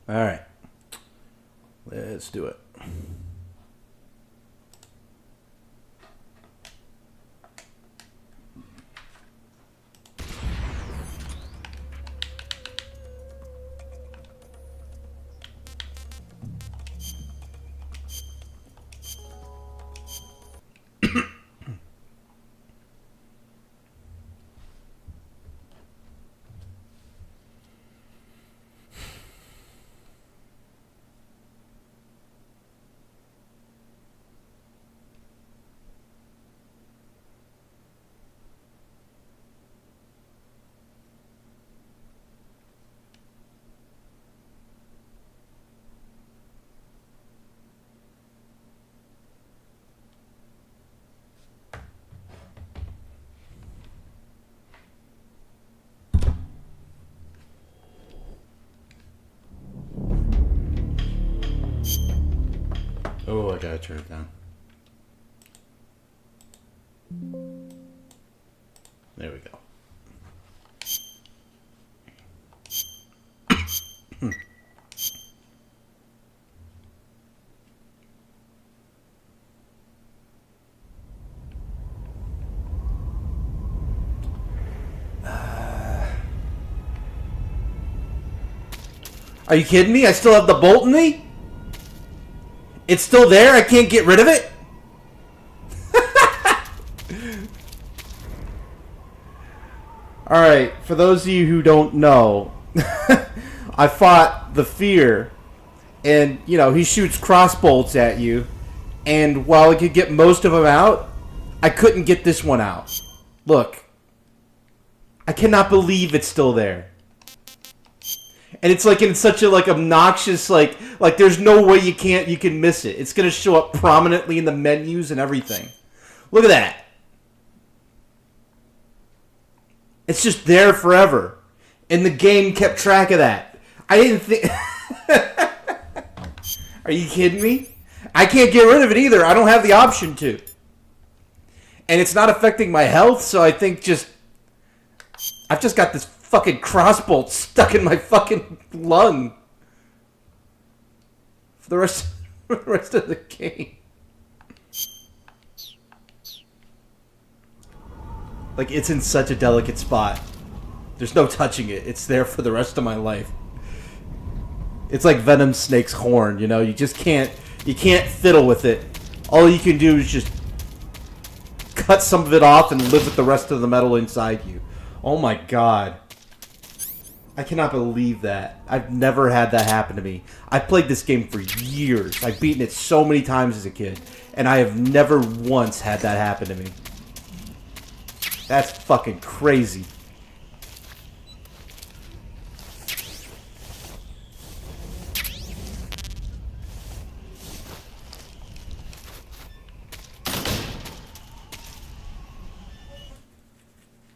All right. Let's do it. Oh, I gotta turn it down. There we go. Are you kidding me? I still have the bolt in me? It's still there? I can't get rid of it? Alright, for those of you who don't know, I fought the Fear, and, you know, he shoots crossbolts at you, and while I could get most of them out, I couldn't get this one out. Look. I cannot believe it's still there. And it's like in such a like obnoxious like there's no way you can miss it. It's gonna show up prominently in the menus and everything. Look at that. It's just there forever. And the game kept track of that. I didn't think Are you kidding me? I can't get rid of it either. I don't have the option to. And it's not affecting my health, so I think I've just got this fucking crossbolt stuck in my fucking lung for the rest of the game. Like, it's in such a delicate spot. There's no touching it. It's there for the rest of my life. It's like Venom Snake's horn, you know? You just can't fiddle with it. All you can do is just cut some of it off and live with the rest of the metal inside you. Oh my god. I cannot believe that. I've never had that happen to me. I played this game for years. I've beaten it so many times as a kid. And I have never once had that happen to me. That's fucking crazy.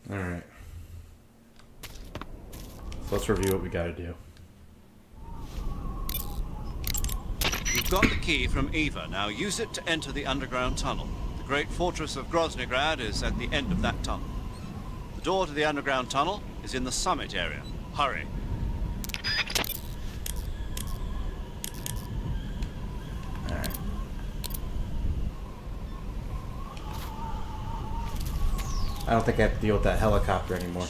Alright. So let's review what we gotta do. You've got the key from Eva. Now use it to enter the underground tunnel. The great fortress of Groznygrad is at the end of that tunnel. The door to the underground tunnel is in the summit area. Hurry. Alright. I don't think I have to deal with that helicopter anymore.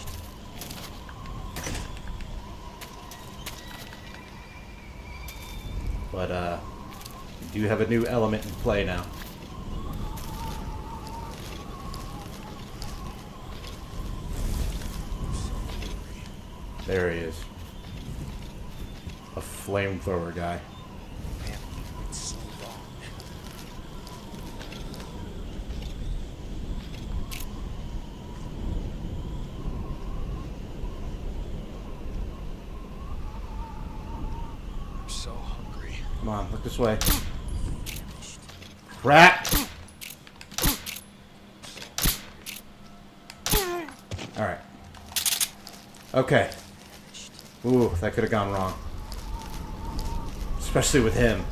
But, we do have a new element in play now. There he is. A flamethrower guy. Man, it's so wrong. I'm so hungry. Come on, look this way. Crap! Alright. Okay. Ooh, that could have gone wrong. Especially with him.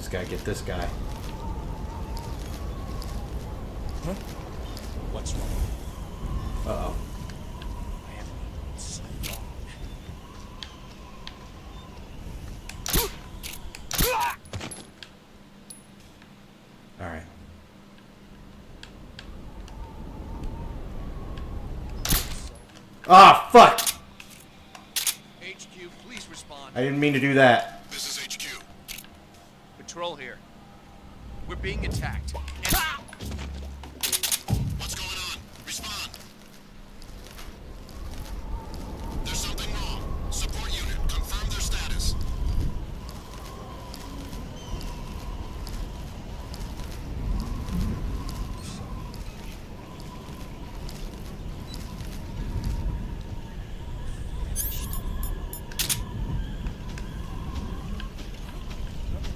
This guy, get this guy. Huh? What's wrong? Uh-oh. I haven't eaten so long. Alright. Ah, fuck! HQ, please respond. I didn't mean to do that. This is HQ. Patrol here. We're being attacked. What's going on? Respond. There's something wrong. Support unit, confirm their status.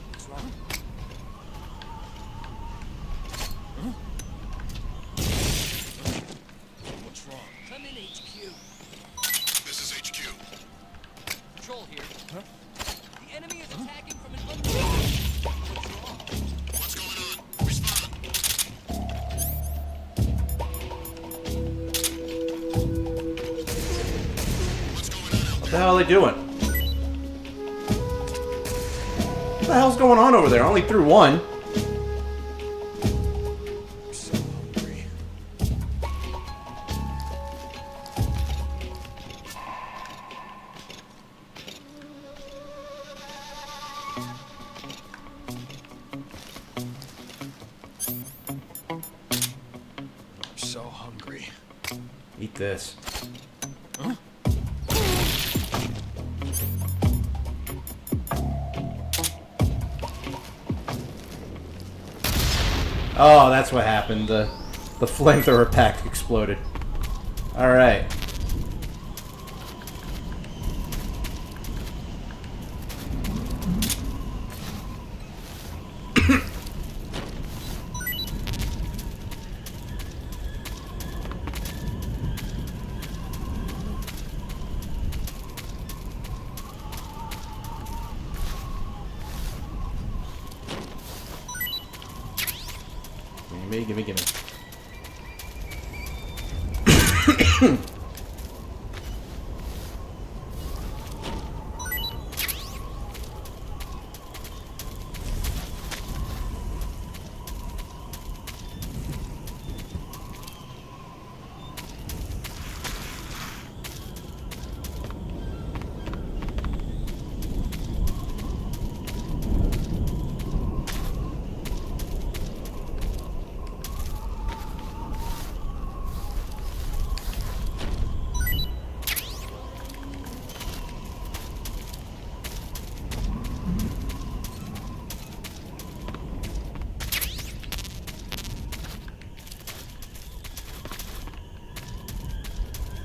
What's wrong? What's wrong? Come in, HQ. This is HQ. Patrol here. Huh? The enemy is attacking from an unknown. What's wrong? What's going on? Respond. What's going on out What the there? hell are they doing? What the hell's going on over there? I only threw one. I'm so hungry. I'm so hungry. Eat this. Huh? Oh, that's what happened. The flamethrower pack exploded. Alright. Gimme.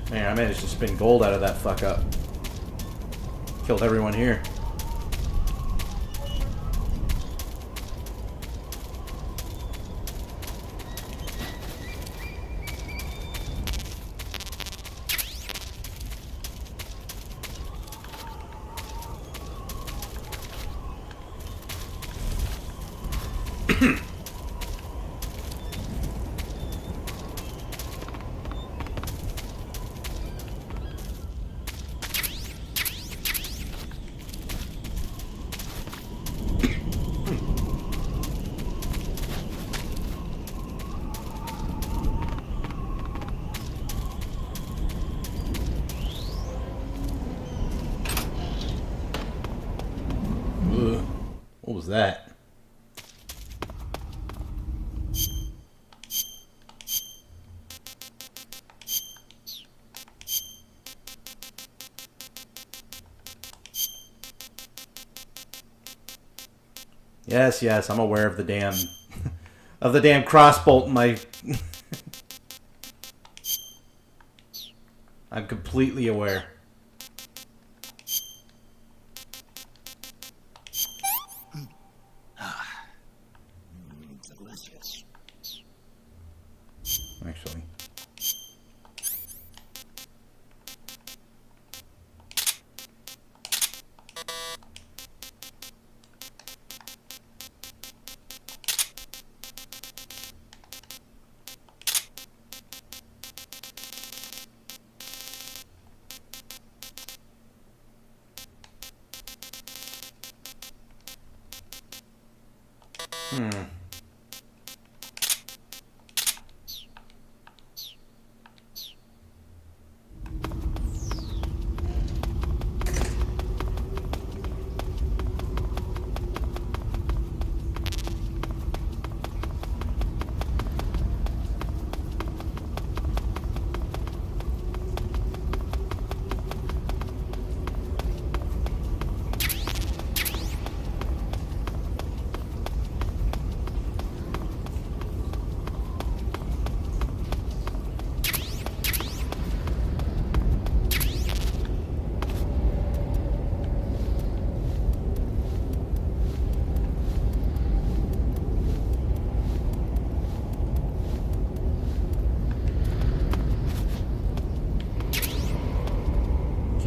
Man, I managed to spin gold out of that fuck up. Killed everyone here. Ugh. What was that? Yes, I'm aware of the damn crossbolt in my I'm completely aware. Delicious. Actually.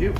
Cute.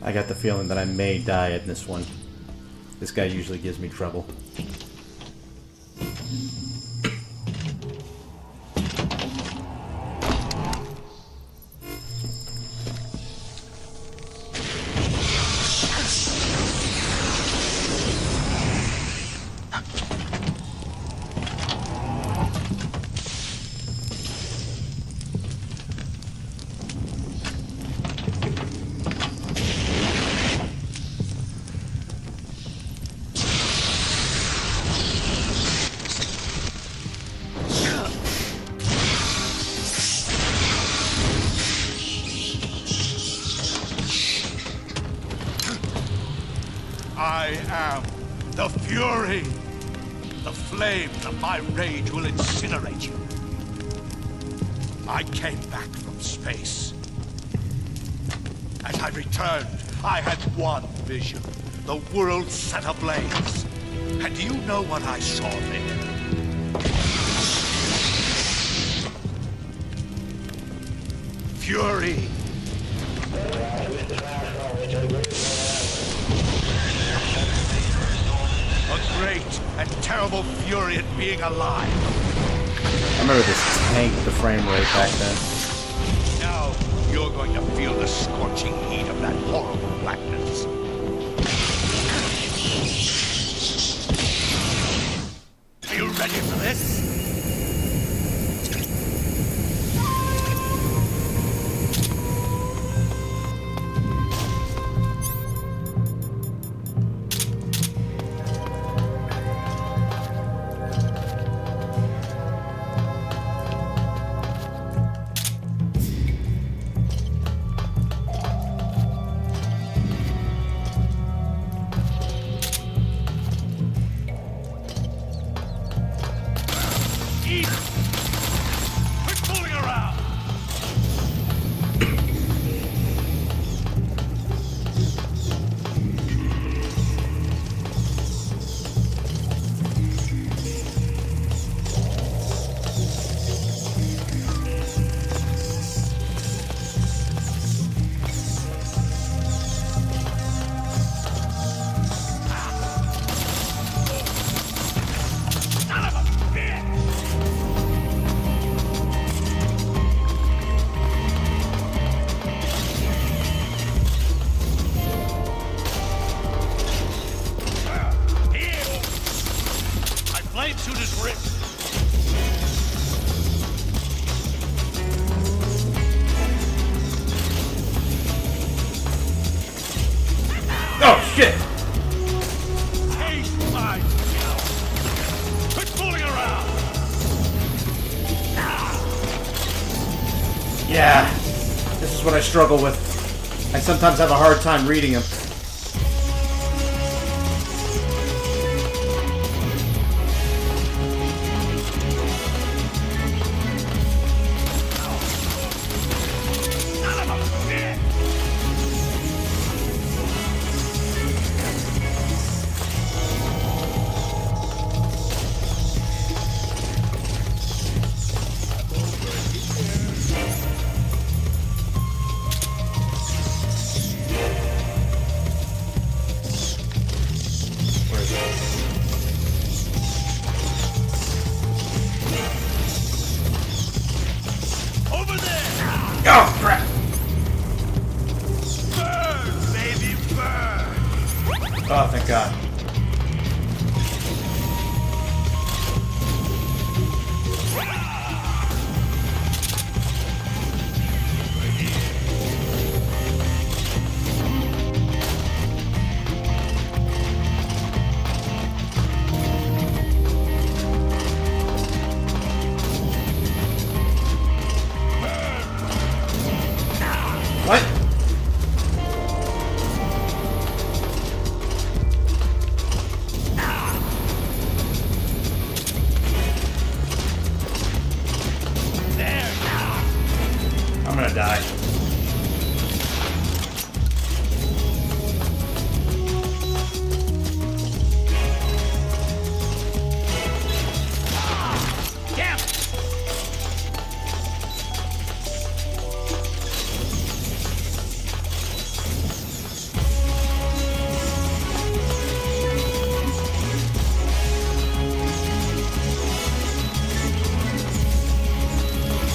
I got the feeling that I may die in this one. This guy usually gives me trouble. I am the Fury. The flames of my rage will incinerate you. I came back from space. As I returned, I had one vision. The world set ablaze. And do you know what I saw there? Fury. A great and terrible fury at being alive. I remember this tanked the frame rate back then. Now you're going to feel the scorching heat of that horrible blackness. Are you ready for this? Yeah, this is what I struggle with. I sometimes have a hard time reading them. Over there! Oh, crap! Burn, baby, burn! Oh, thank God. What? I'm gonna die.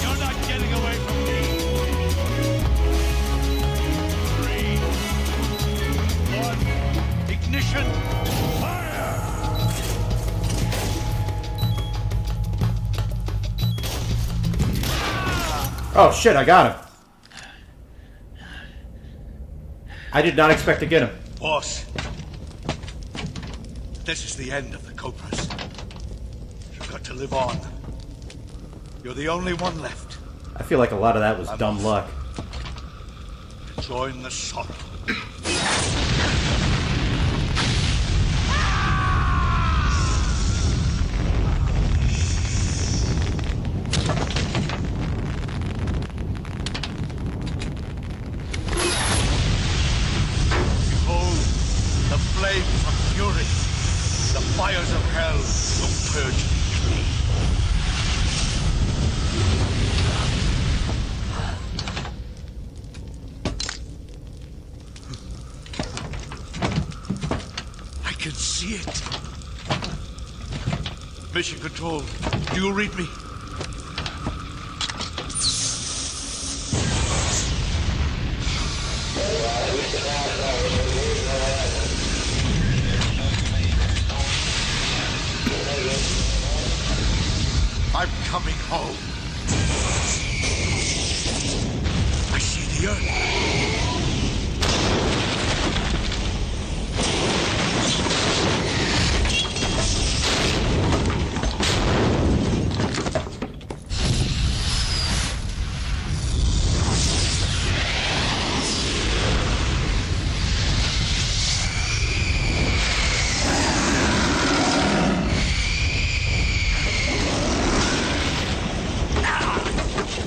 You're not getting away from me! 3, 1, ignition, fire! Oh shit, I got him. I did not expect to get him. Boss, this is the end of the Cobras. You've got to live on. You're the only one left. I feel like a lot of that was I'm dumb off. luck. Join the sorrow. Behold, the flames of fury, the fires of hell will purge the tree. I can see it. Mission Control, do you read me? I'm coming home. I see the earth.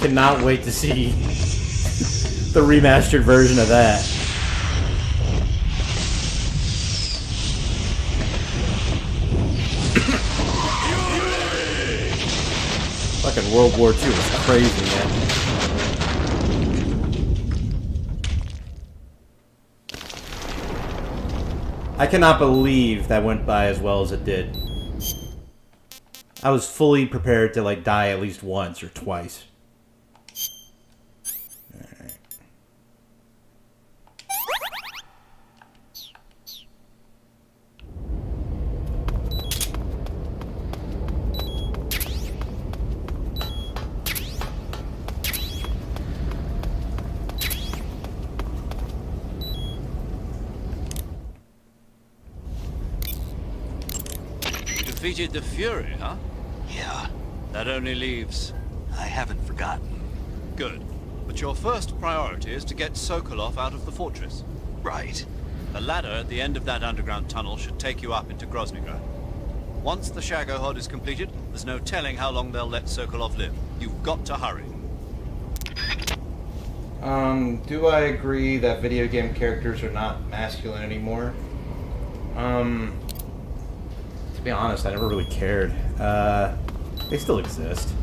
Cannot wait to see the remastered version of that. Fucking World War II is crazy, man. I cannot believe that went by as well as it did. I was fully prepared to like die at least once or twice. Defeated the Fury, huh? Yeah, That only leaves... I haven't forgotten. Good. But your first priority is to get Sokolov out of the fortress. Right. The ladder at the end of that underground tunnel should take you up into Groznygrad. Once the Shagohod is completed, there's no telling how long they'll let Sokolov live. You've got to hurry. Do I agree that video game characters are not masculine anymore? To be honest, I never really cared. They still exist.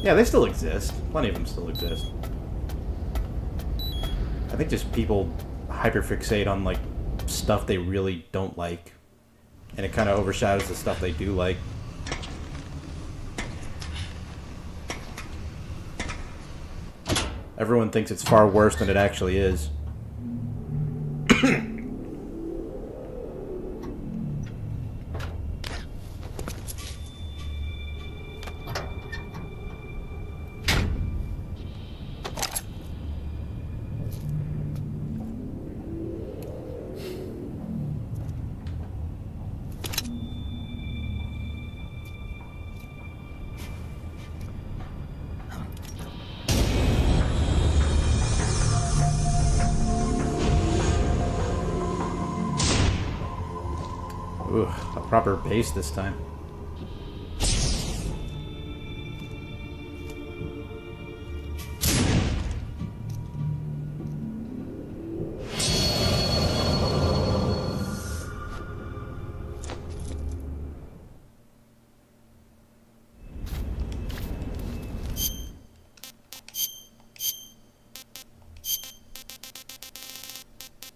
Yeah, they still exist. Plenty of them still exist. I think just people hyperfixate on, like, stuff they really don't like. And it kind of overshadows the stuff they do like. Everyone thinks it's far worse than it actually is. Ooh, a proper base this time.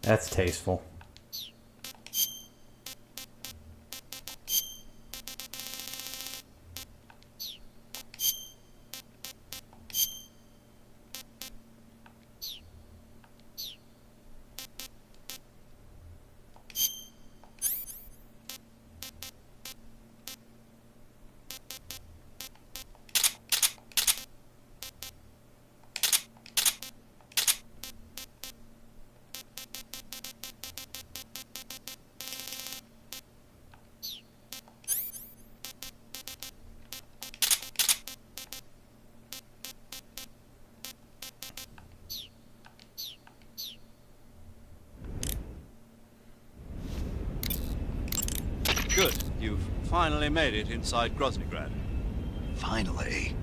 That's tasteful. Good. You've finally made it inside Groznygrad. Finally.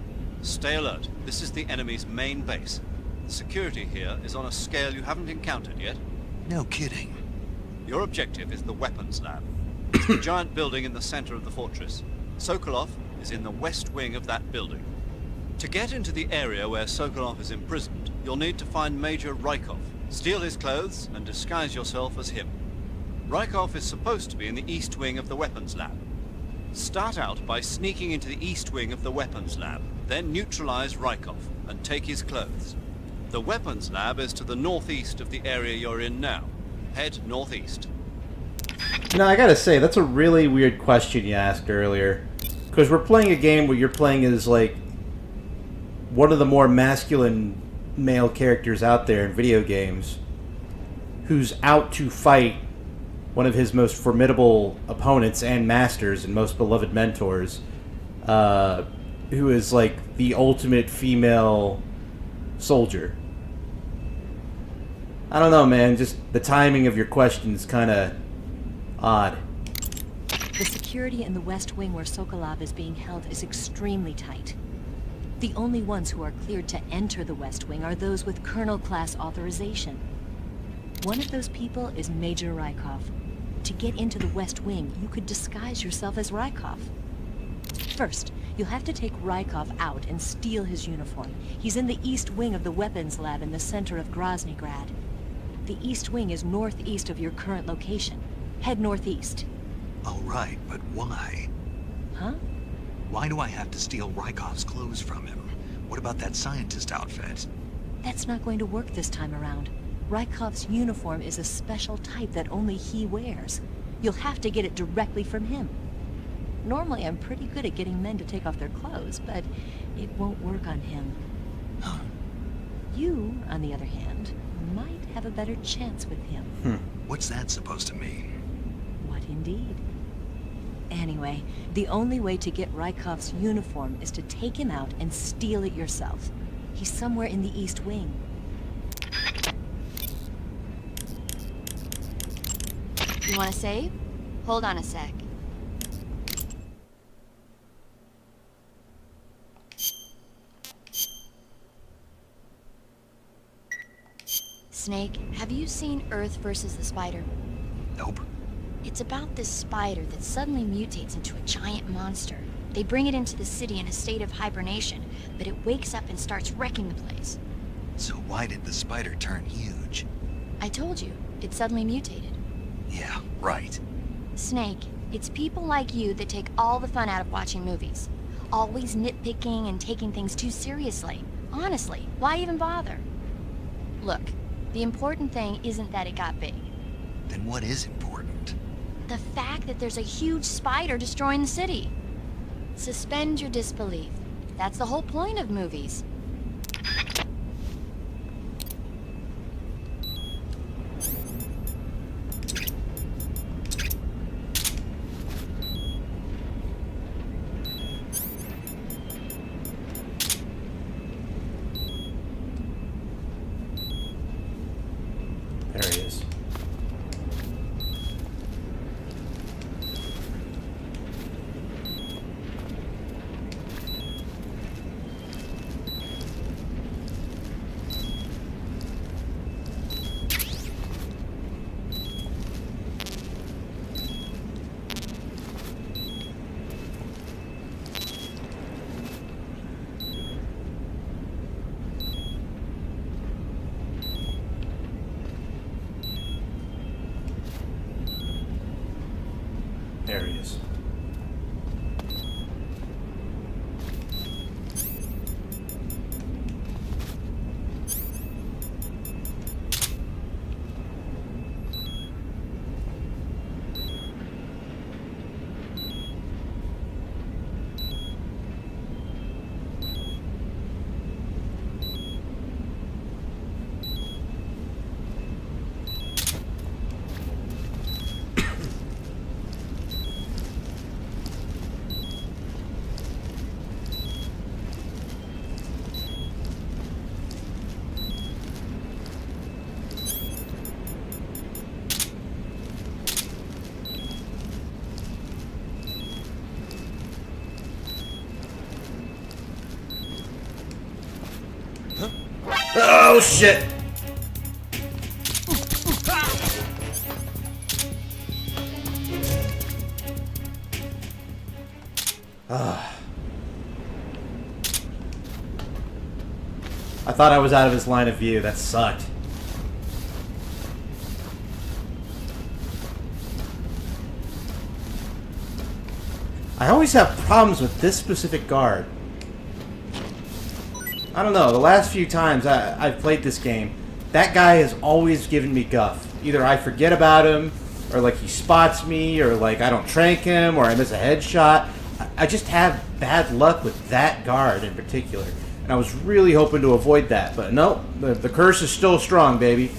Stay alert. This is the enemy's main base. The security here is on a scale you haven't encountered yet. No kidding. Your objective is the weapons lab. It's the giant building in the center of the fortress. Sokolov is in the west wing of that building. To get into the area where Sokolov is imprisoned, you'll need to find Major Rykov, steal his clothes, and disguise yourself as him. Rykov is supposed to be in the east wing of the weapons lab. Start out by sneaking into the east wing of the weapons lab, then neutralize Rykov and take his clothes. The weapons lab is to the northeast of the area you're in now. Head northeast. You know, I gotta say, that's a really weird question you asked earlier. Because we're playing a game where you're playing as, like, one of the more masculine male characters out there in video games, who's out to fight one of his most formidable opponents and masters and most beloved mentors, who is, like, the ultimate female soldier. I don't know, man. Just the timing of your question is kind of odd. The security in the West Wing where Sokolov is being held is extremely tight. The only ones who are cleared to enter the West Wing are those with Colonel-class authorization. One of those people is Major Rykov. To get into the West Wing, you could disguise yourself as Rykov. First, you'll have to take Rykov out and steal his uniform. He's in the East Wing of the weapons lab in the center of Groznygrad. The East Wing is northeast of your current location. Head northeast. All right, but why? Huh? Why do I have to steal Rykov's clothes from him? What about that scientist outfit? That's not going to work this time around. Rykov's uniform is a special type that only he wears. You'll have to get it directly from him. Normally, I'm pretty good at getting men to take off their clothes, but it won't work on him. You, on the other hand, might have a better chance with him. What's that supposed to mean? What indeed? Anyway, the only way to get Rykov's uniform is to take him out and steal it yourself. He's somewhere in the East Wing. You want to save? Hold on a sec. Snake, have you seen Earth versus the Spider? Nope. It's about this spider that suddenly mutates into a giant monster. They bring it into the city in a state of hibernation, but it wakes up and starts wrecking the place. So why did the spider turn huge? I told you, it suddenly mutated. Yeah, right. Snake, it's people like you that take all the fun out of watching movies. Always nitpicking and taking things too seriously. Honestly, why even bother? Look, the important thing isn't that it got big. Then what is important? The fact that there's a huge spider destroying the city. Suspend your disbelief. That's the whole point of movies. There he is. There he is. Oh shit! I thought I was out of his line of view. That sucked. I always have problems with this specific guard. I don't know, the last few times I've played this game, that guy has always given me guff. Either I forget about him, or like he spots me, or like I don't trank him, or I miss a headshot. I just have bad luck with that guard in particular. And I was really hoping to avoid that, but no, the curse is still strong, baby.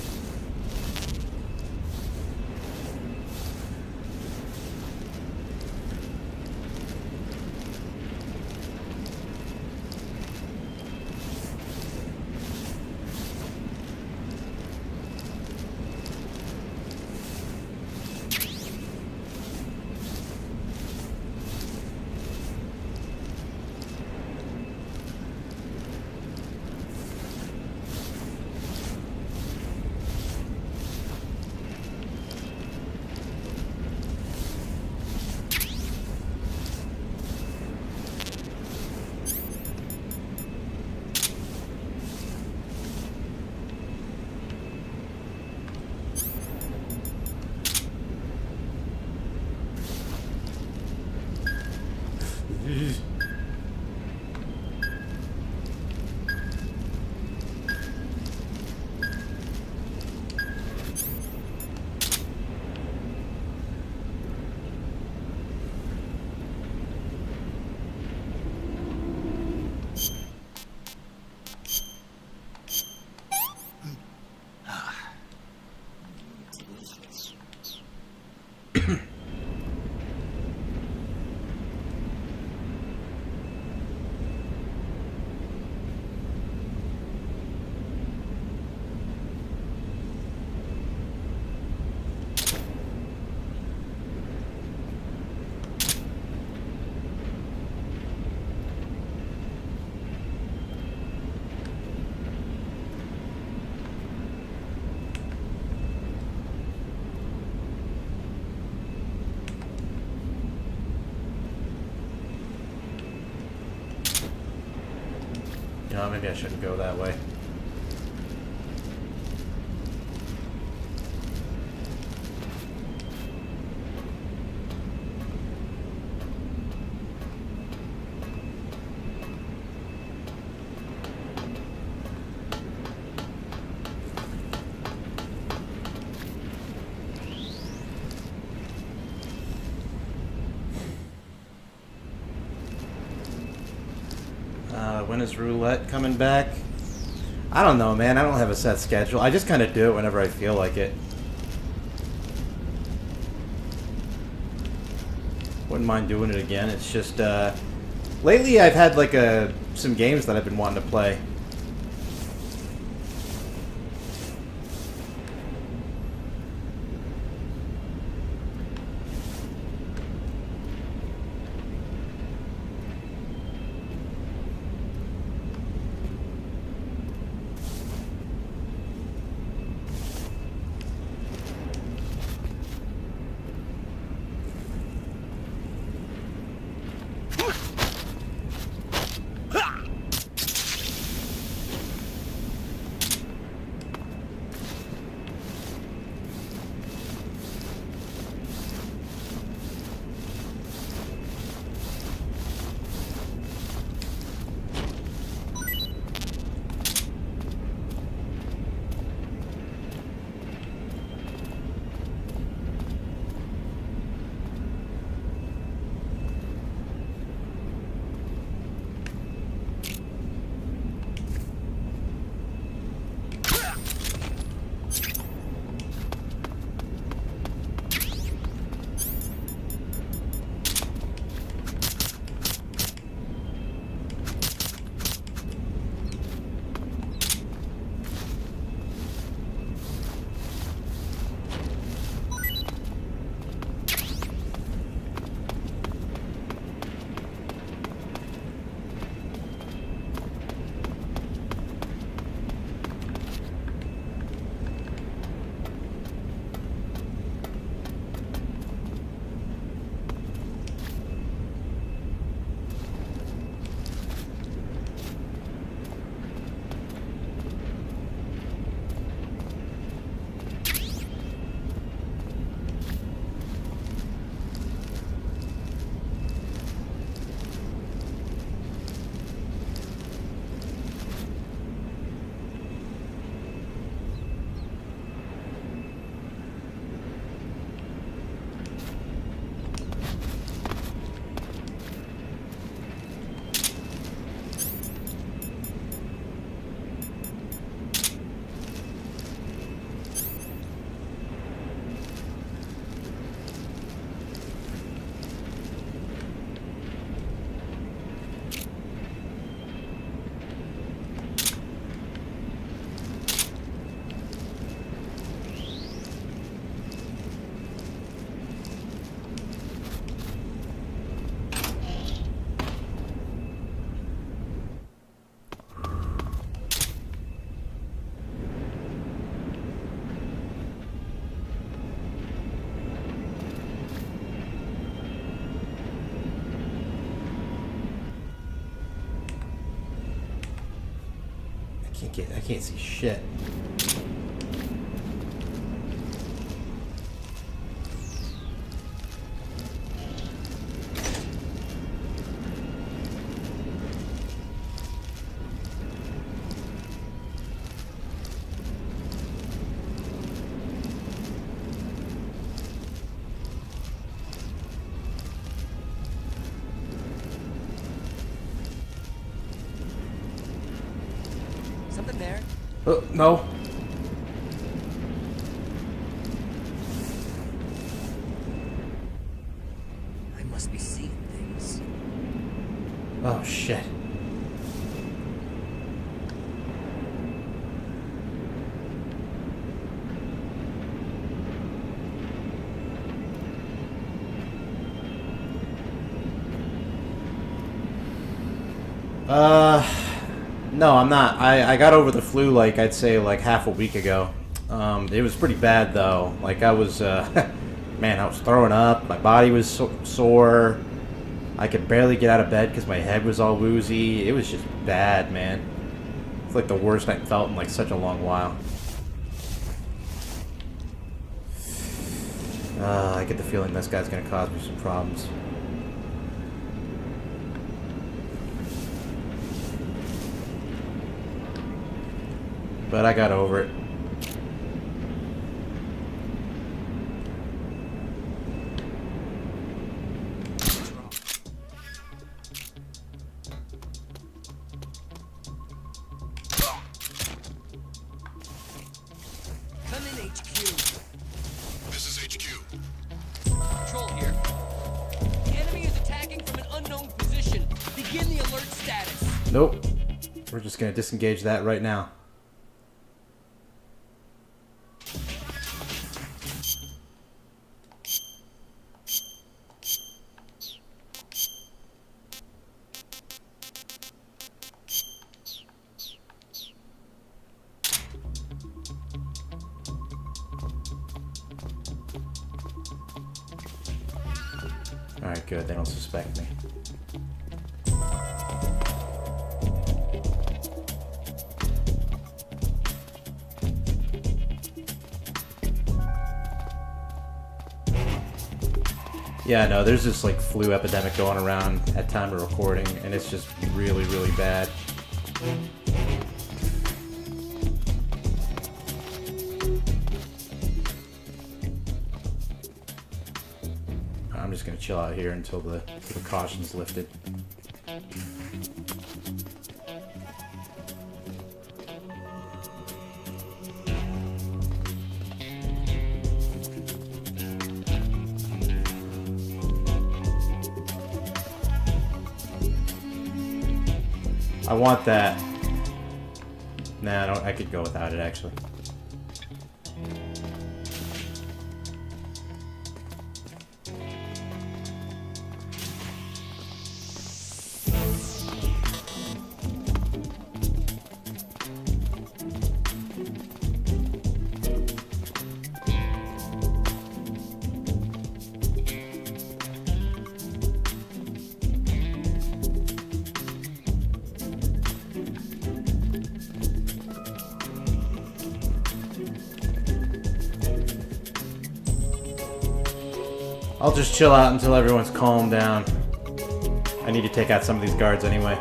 You know, maybe I shouldn't go that way. When is roulette coming back? I don't know, man. I don't have a set schedule. I just kind of do it whenever I feel like it. Wouldn't mind doing it again. It's just, lately I've had, like, some games that I've been wanting to play. I can't see shit. Something there. No. I must be seeing things. Oh, shit. No, I'm not. I got over the flu, like, I'd say, like, half a week ago. It was pretty bad, though. Like, I was, man, I was throwing up. My body was sore. I could barely get out of bed because my head was all woozy. It was just bad, man. It's like the worst I felt in like such a long while. I get the feeling this guy's gonna cause me some problems. But I got over it. Come in, HQ. This is HQ. Control here. The enemy is attacking from an unknown position. Begin the alert status. Nope. We're just gonna disengage that right now. Alright, good. They don't suspect me. Yeah, no, there's this like flu epidemic going around at time of recording, and it's just really, really bad. I'm just gonna chill out here until the caution's lifted. I want that. Nah, I don't. I could go without it actually. I'll just chill out until everyone's calmed down. I need to take out some of these guards anyway.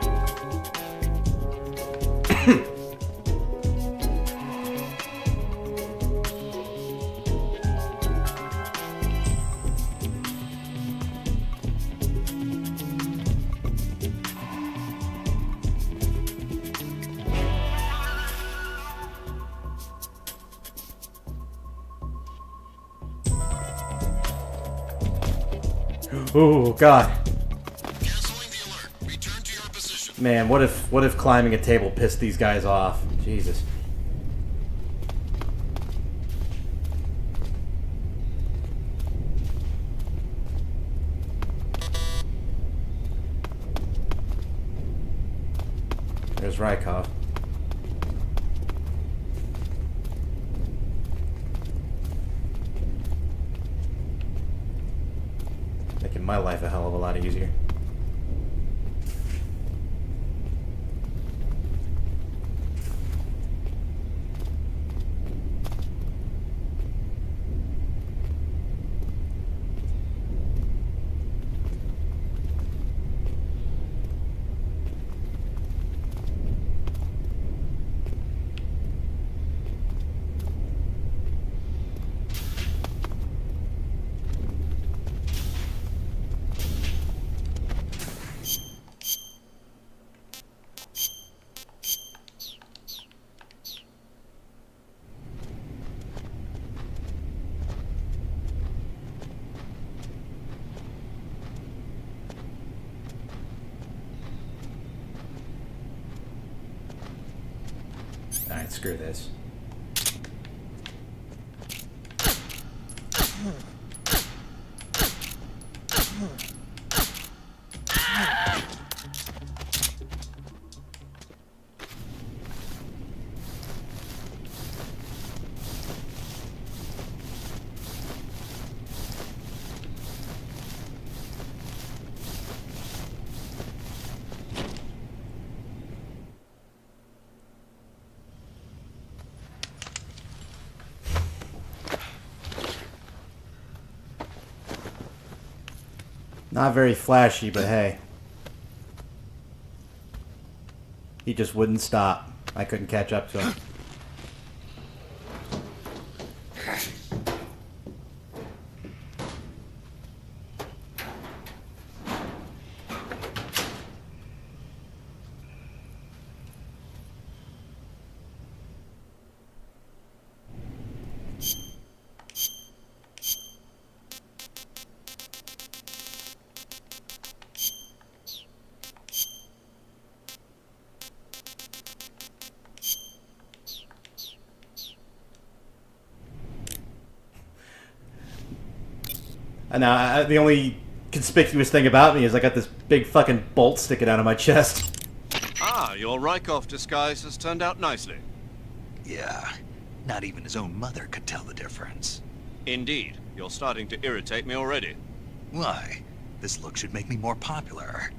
Oh God! Canceling the alert. Return to your position. Man, what if climbing a table pissed these guys off? Jesus. There's Rykov. Making my life a hell of a lot easier. Alright, screw this. Not very flashy, but hey. He just wouldn't stop. I couldn't catch up to him. And now, the only conspicuous thing about me is I got this big fucking bolt sticking out of my chest. Ah, your Rykov disguise has turned out nicely. Yeah, not even his own mother could tell the difference. Indeed. You're starting to irritate me already. Why? This look should make me more popular.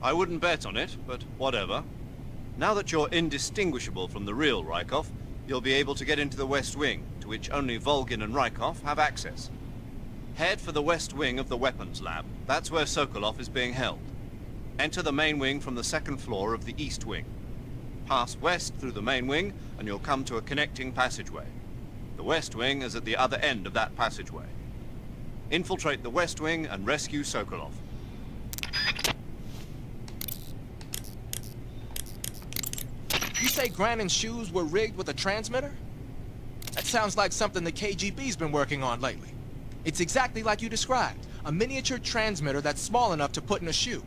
I wouldn't bet on it, but whatever. Now that you're indistinguishable from the real Rykov, you'll be able to get into the West Wing, to which only Volgin and Rykov have access. Head for the West Wing of the Weapons Lab. That's where Sokolov is being held. Enter the main wing from the second floor of the East Wing. Pass west through the main wing, and you'll come to a connecting passageway. The West Wing is at the other end of that passageway. Infiltrate the West Wing and rescue Sokolov. You say Grannon's shoes were rigged with a transmitter? That sounds like something the KGB's been working on lately. It's exactly like you described. A miniature transmitter that's small enough to put in a shoe.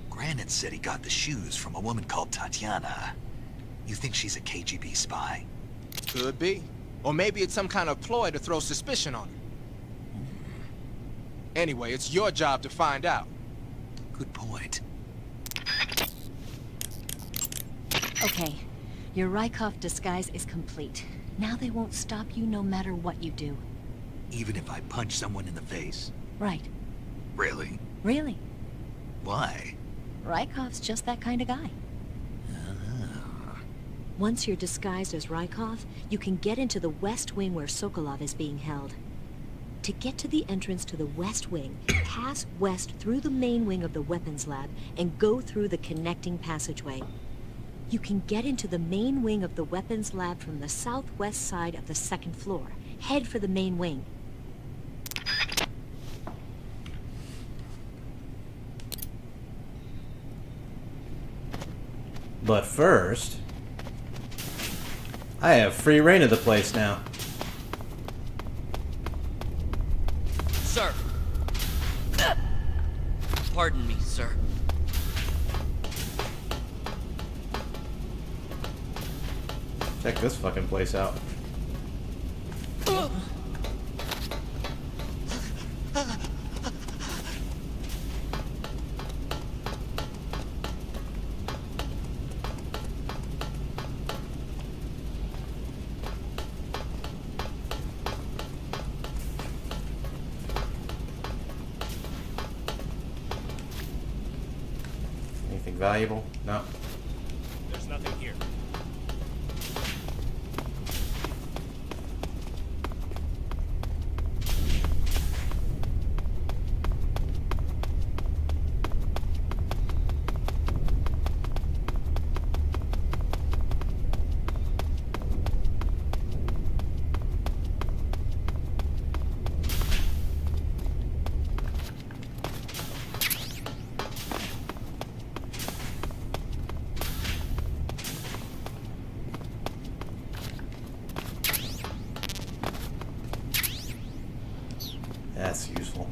Granite said he got the shoes from a woman called Tatiana. You think she's a KGB spy? Could be. Or maybe it's some kind of ploy to throw suspicion on her. Anyway, it's your job to find out. Good point. Okay, your Rykov disguise is complete. Now they won't stop you no matter what you do. Even if I punch someone in the face? Right. Really? Really. Why? Rykov's just that kind of guy. Once you're disguised as Rykov, you can get into the West Wing where Sokolov is being held. To get to the entrance to the West Wing, pass west through the main wing of the Weapons Lab and go through the connecting passageway. You can get into the main wing of the Weapons Lab from the southwest side of the second floor. Head for the main wing. But first, I have free reign of the place now. Sir. Pardon me, sir. Check this fucking place out. Anything valuable? No. There's nothing here. That's useful.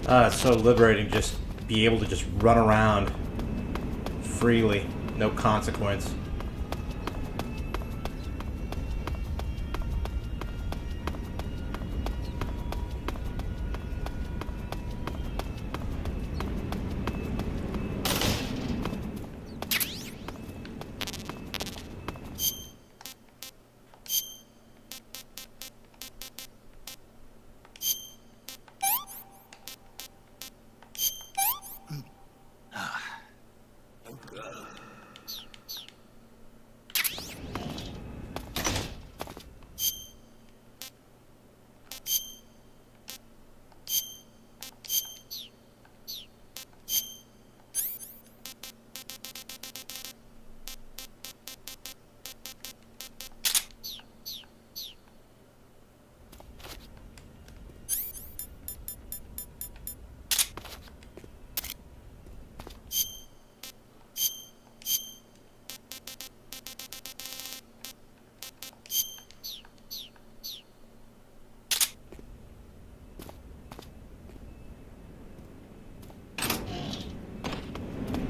It's so liberating just be able to just run around freely, no consequence.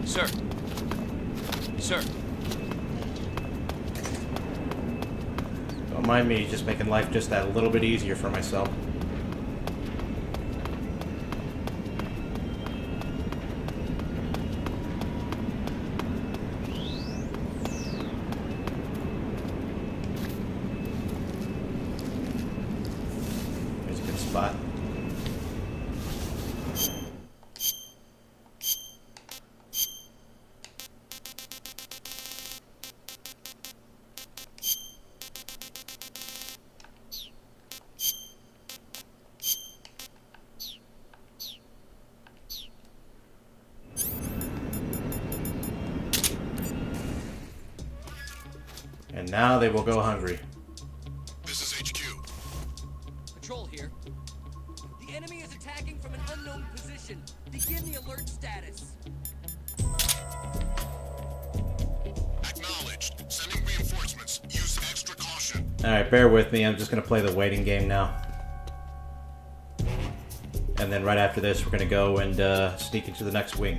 Sir. Sir. Don't mind me just making life just that a little bit easier for myself. There's a good spot. And now they will go hungry. This is HQ. Patrol here. The enemy is attacking from an unknown position. Begin the alert status. Acknowledged. Sending reinforcements. Use extra caution. Alright, bear with me. I'm just going to play the waiting game now. And then right after this, we're going to go and sneak into the next wing.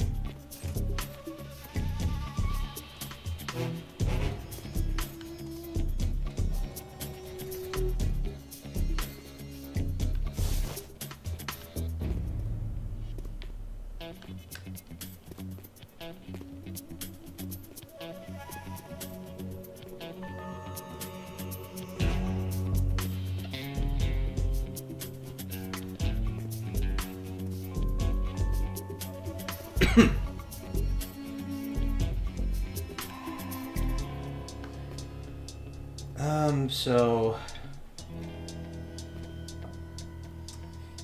So,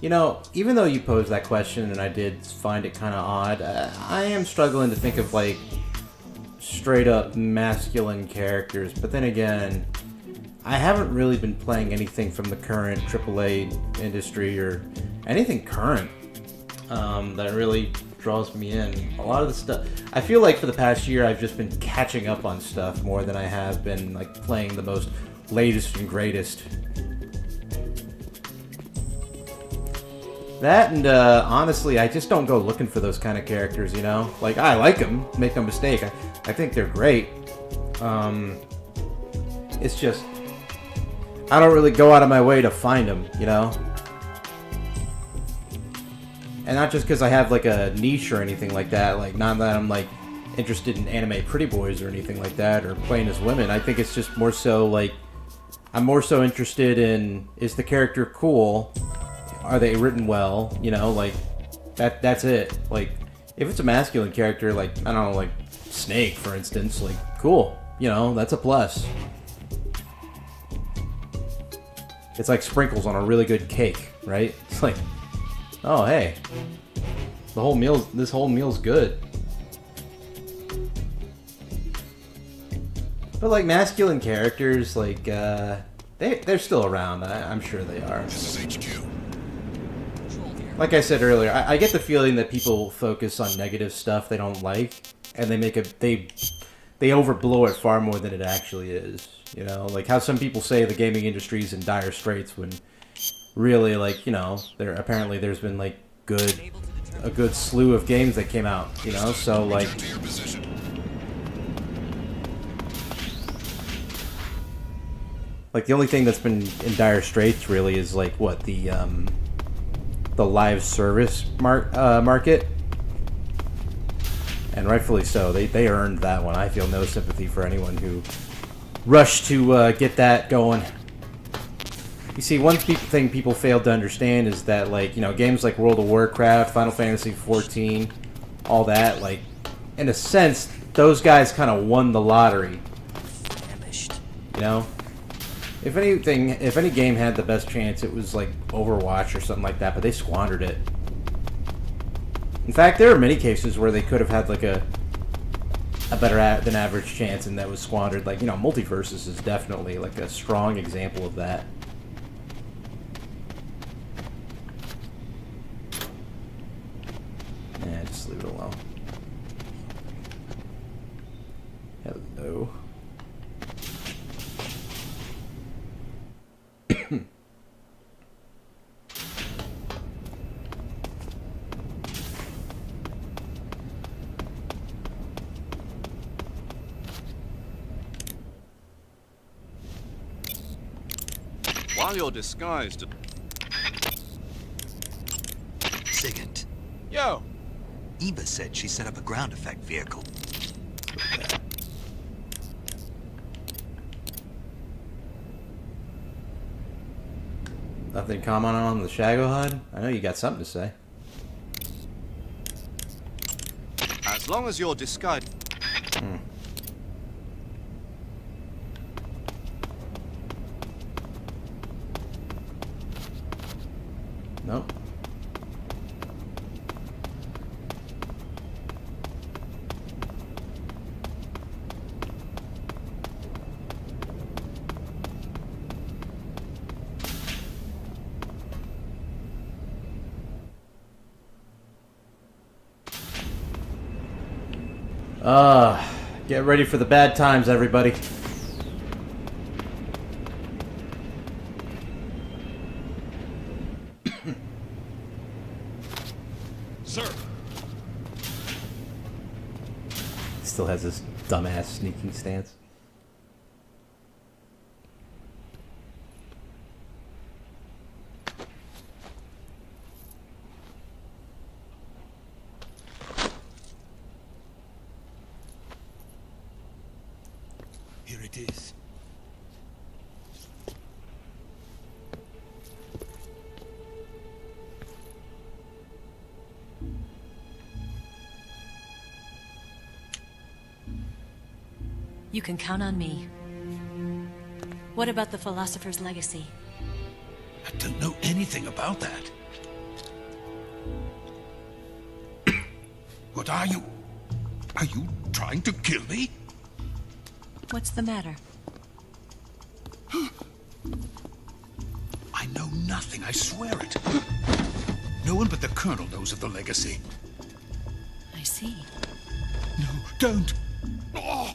you know, even though you posed that question and I did find it kind of odd, I am struggling to think of, like, straight up masculine characters. But then again, I haven't really been playing anything from the current AAA industry or anything current that really draws me in. A lot of the stuff, I feel like for the past year I've just been catching up on stuff more than I have been, like, playing the most latest and greatest. That and honestly, I just don't go looking for those kind of characters, you know? Like, I like them, make no mistake. I think they're great. It's just, I don't really go out of my way to find them, you know? And not just because I have, like, a niche or anything like that. Like, not that I'm, like, interested in anime pretty boys or anything like that, or playing as women. I think it's just more so, like, I'm more so interested in, is the character cool? Are they written well? You know, like, that's it. Like, if it's a masculine character, like, I don't know, like Snake, for instance, like, cool. You know, that's a plus. It's like sprinkles on a really good cake, right? It's like, oh, hey, this whole meal's good. But, like, masculine characters, like, they're still around. I'm sure they are. This is HQ. Like I said earlier, I get the feeling that people focus on negative stuff they don't like, and they overblow it far more than it actually is. You know, like how some people say the gaming industry is in dire straits when really, like, you know, there's been, like, good slew of games that came out, you know. So like, Return to your position. the only thing that's been in dire straits really is like what the live service market, and rightfully so. They earned that one. I feel no sympathy for anyone who rushed to get that going. You see, one thing people failed to understand is that, like, you know, games like World of Warcraft, Final Fantasy XIV, all that, like, in a sense, those guys kind of won the lottery. You know? If any game had the best chance, it was like Overwatch or something like that, but they squandered it. In fact, there are many cases where they could have had like a better than average chance, and that was squandered. Like, you know, Multiverses is definitely like a strong example of that. Yeah, just leave it alone. Hello. While you're disguised... Sigint, Yo, Eva said she set up a ground effect vehicle. Nothing to comment on the Shagohod? I know you got something to say. As long as you're disguised... Nope. Get ready for the bad times, everybody. Sir, Still has this dumbass sneaking stance. here it is. You can count on me. What about the philosopher's legacy? I don't know anything about that. What are you? Are you trying to kill me? What's the matter? I know nothing, I swear it. No one but the Colonel knows of the legacy. I see. No, don't! Oh.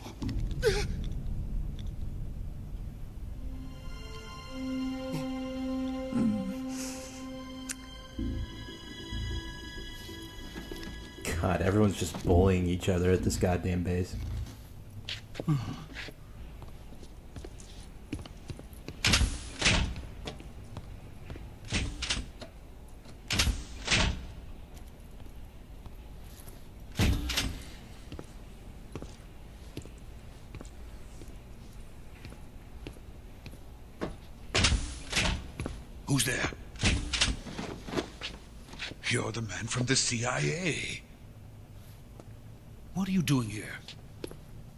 God, everyone's just bullying each other at this goddamn base. Who's there? You're the man from the CIA. What are you doing here?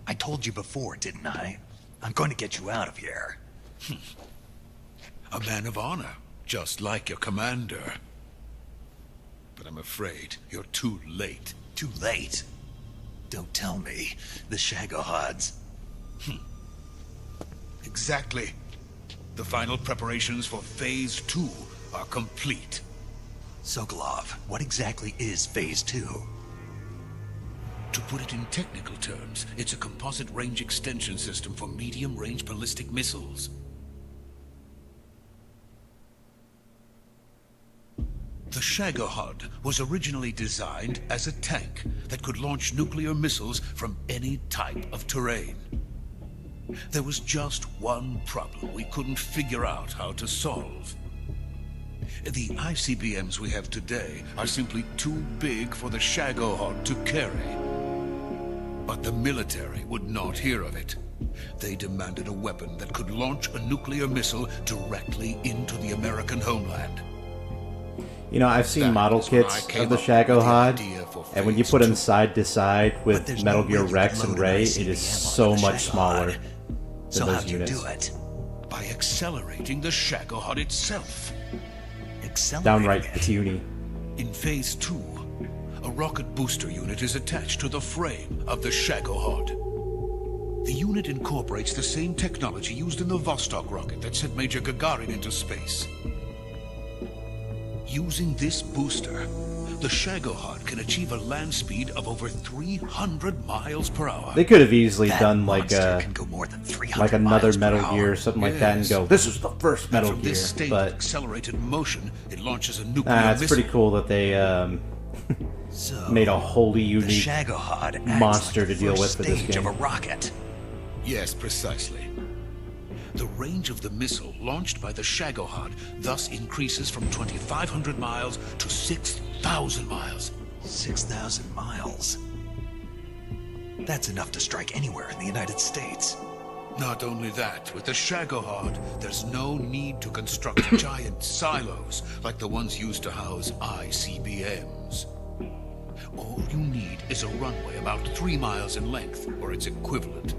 I told you before, didn't I? I'm going to get you out of here. A man of honor, just like your commander. But I'm afraid you're too late. Too late. Don't tell me. The Shagohods. Exactly. The final preparations for Phase 2 are complete. Sokolov, what exactly is Phase 2? To put it in technical terms, it's a composite range extension system for medium-range ballistic missiles. The Shagohod was originally designed as a tank that could launch nuclear missiles from any type of terrain. There was just one problem we couldn't figure out how to solve. The ICBMs we have today are simply too big for the Shagohod to carry. But the military would not hear of it. They demanded a weapon that could launch a nuclear missile directly into the American homeland. You know, I've seen model kits of the Shagohod, and when you put them side to side with Metal Gear Rex and Ray, it is so much smaller than those units. So how'd you do it? By accelerating the Shagohod itself. Downright puny. In Phase 2, a rocket booster unit is attached to the frame of the Shagohod. The unit incorporates the same technology used in the Vostok rocket that sent Major Gagarin into space. Using this booster, the Shagohod can achieve a land speed of over 300 miles per hour. They could have easily done like another miles Metal per Gear hour. or something like that and go, this is the first Metal From Gear. this state of But accelerated motion, it launches a nuclear it's missile. pretty cool that they made a wholly unique Shagohod monster acts like to deal the with first for this stage game. of a rocket. Yes, precisely. The range of the missile launched by the Shagohod thus increases from 2,500 miles to 6,000 miles. 6,000 miles? That's enough to strike anywhere in the United States. Not only that, with the Shagohod, there's no need to construct giant silos like the ones used to house ICBMs. All you need is a runway about 3 miles in length, or its equivalent.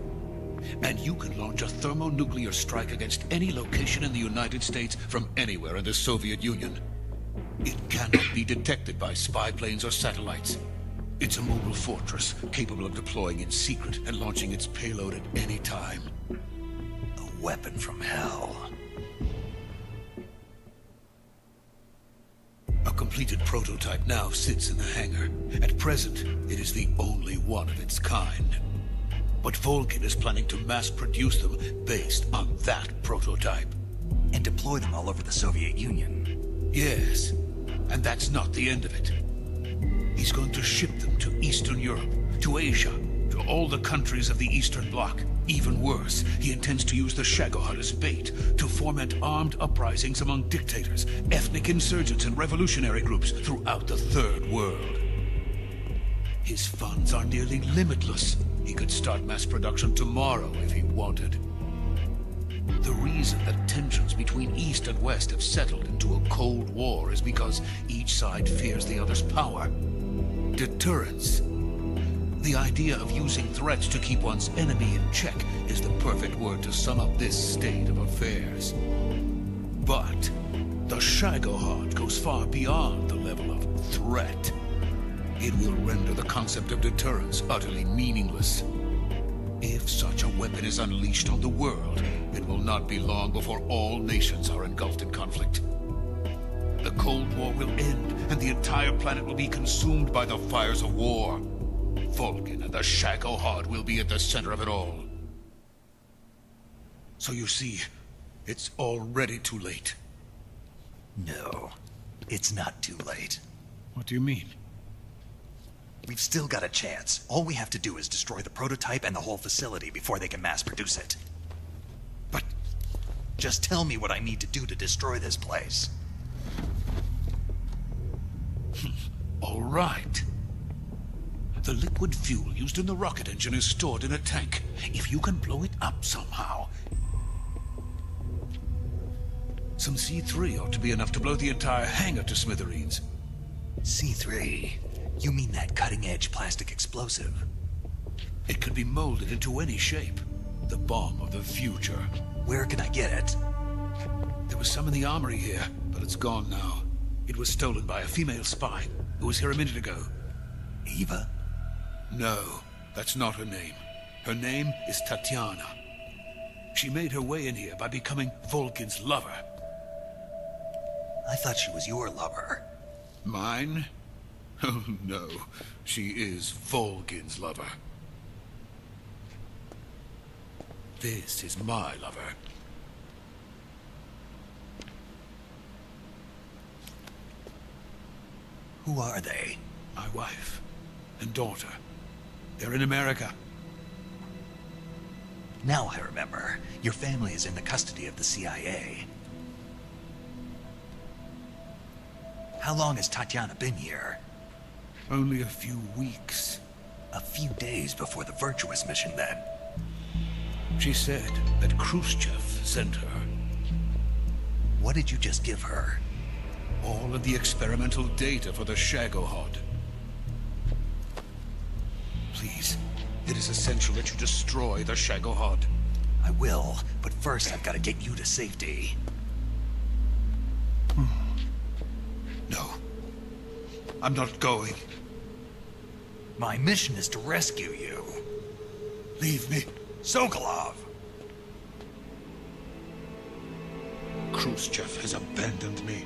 And you can launch a thermonuclear strike against any location in the United States from anywhere in the Soviet Union. It cannot be detected by spy planes or satellites. It's a mobile fortress capable of deploying in secret and launching its payload at any time. A weapon from hell. A completed prototype now sits in the hangar. At present, it is the only one of its kind. But Volkin is planning to mass produce them based on that prototype. And deploy them all over the Soviet Union. Yes, and that's not the end of it. He's going to ship them to Eastern Europe, to Asia, to all the countries of the Eastern Bloc. Even worse, he intends to use the Shagohod as bait to foment armed uprisings among dictators, ethnic insurgents, and revolutionary groups throughout the Third World. His funds are nearly limitless. He could start mass production tomorrow if he wanted. The reason that tensions between East and West have settled into a Cold War is because each side fears the other's power. Deterrence. The idea of using threats to keep one's enemy in check is the perfect word to sum up this state of affairs. But the Shagohod goes far beyond the level of threat. It will render the concept of deterrence utterly meaningless. If such a weapon is unleashed on the world, it will not be long before all nations are engulfed in conflict. The Cold War will end, and the entire planet will be consumed by the fires of war. Volkin and the Shagohod will be at the center of it all. So you see, it's already too late. No, it's not too late. What do you mean? We've still got a chance. All we have to do is destroy the prototype and the whole facility before they can mass produce it. But just tell me what I need to do to destroy this place. All right. The liquid fuel used in the rocket engine is stored in a tank. If you can blow it up somehow... Some C3 ought to be enough to blow the entire hangar to smithereens. C3? You mean that cutting-edge plastic explosive? It can be molded into any shape. The bomb of the future. Where can I get it? There was some in the armory here, but it's gone now. It was stolen by a female spy who was here a minute ago. Eva? No, that's not her name. Her name is Tatiana. She made her way in here by becoming Volkin's lover. I thought she was your lover. Mine? Oh, no. She is Volkin's lover. This is my lover. Who are they? My wife and daughter. They're in America. Now I remember. Your family is in the custody of the CIA. How long has Tatiana been here? Only a few weeks. A few days before the Virtuous mission, then. She said that Khrushchev sent her. What did you just give her? All of the experimental data for the Shagohod. Please, it is essential that you destroy the Shagohod. I will, but first I've got to get you to safety. No. I'm not going. My mission is to rescue you. Leave me. Sokolov! Khrushchev has abandoned me.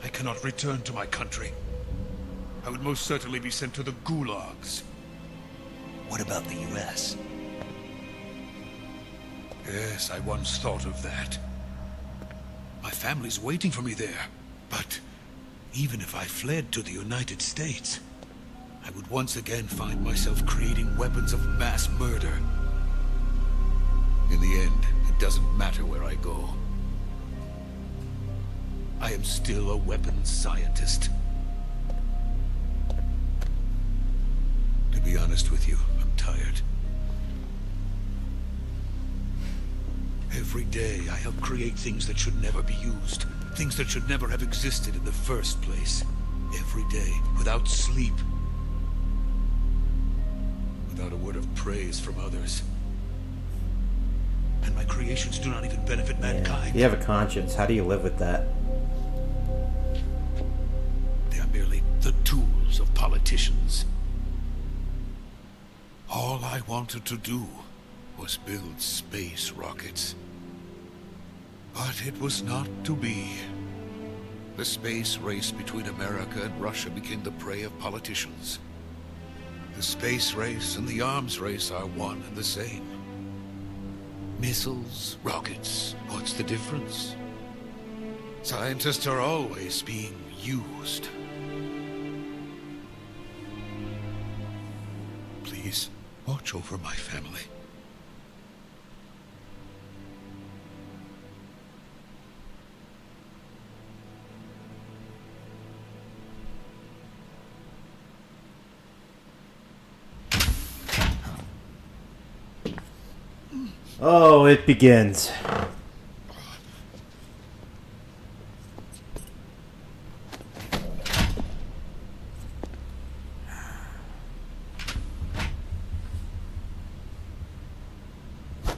I cannot return to my country. I would most certainly be sent to the gulags. What about the US? Yes, I once thought of that. My family's waiting for me there. But even if I fled to the United States, I would once again find myself creating weapons of mass murder. In the end, it doesn't matter where I go. I am still a weapons scientist. To be honest with you, I'm tired. Every day I help create things that should never be used. Things that should never have existed in the first place. Every day, without sleep. Without a word of praise from others. And my creations do not even benefit mankind. You have a conscience. How do you live with that? They are merely the tools of politicians. All I wanted to do was build space rockets. But it was not to be. The space race between America and Russia became the prey of politicians. The space race and the arms race are one and the same. Missiles, rockets, what's the difference? Scientists are always being used. Please, watch over my family. Oh, it begins.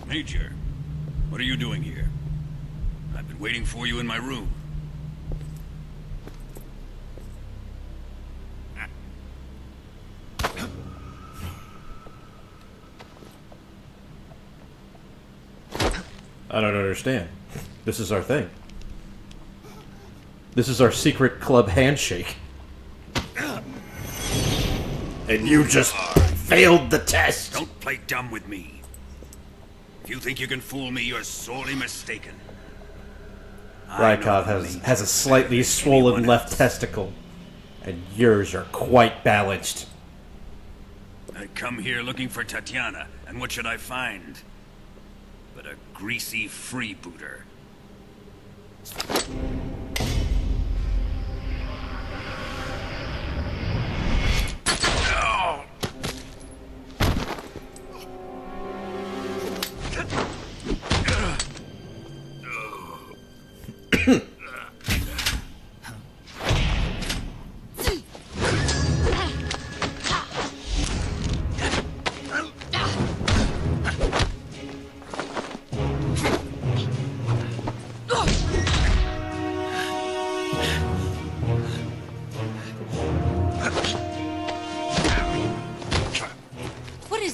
Major, what are you doing here? I've been waiting for you in my room. I don't understand. This is our thing. This is our secret club handshake. And you just failed the test! Don't play dumb with me. If you think you can fool me, you're sorely mistaken. Rykov has a slightly swollen left testicle, and yours are quite balanced. I come here looking for Tatiana, and what should I find? But a greasy freebooter.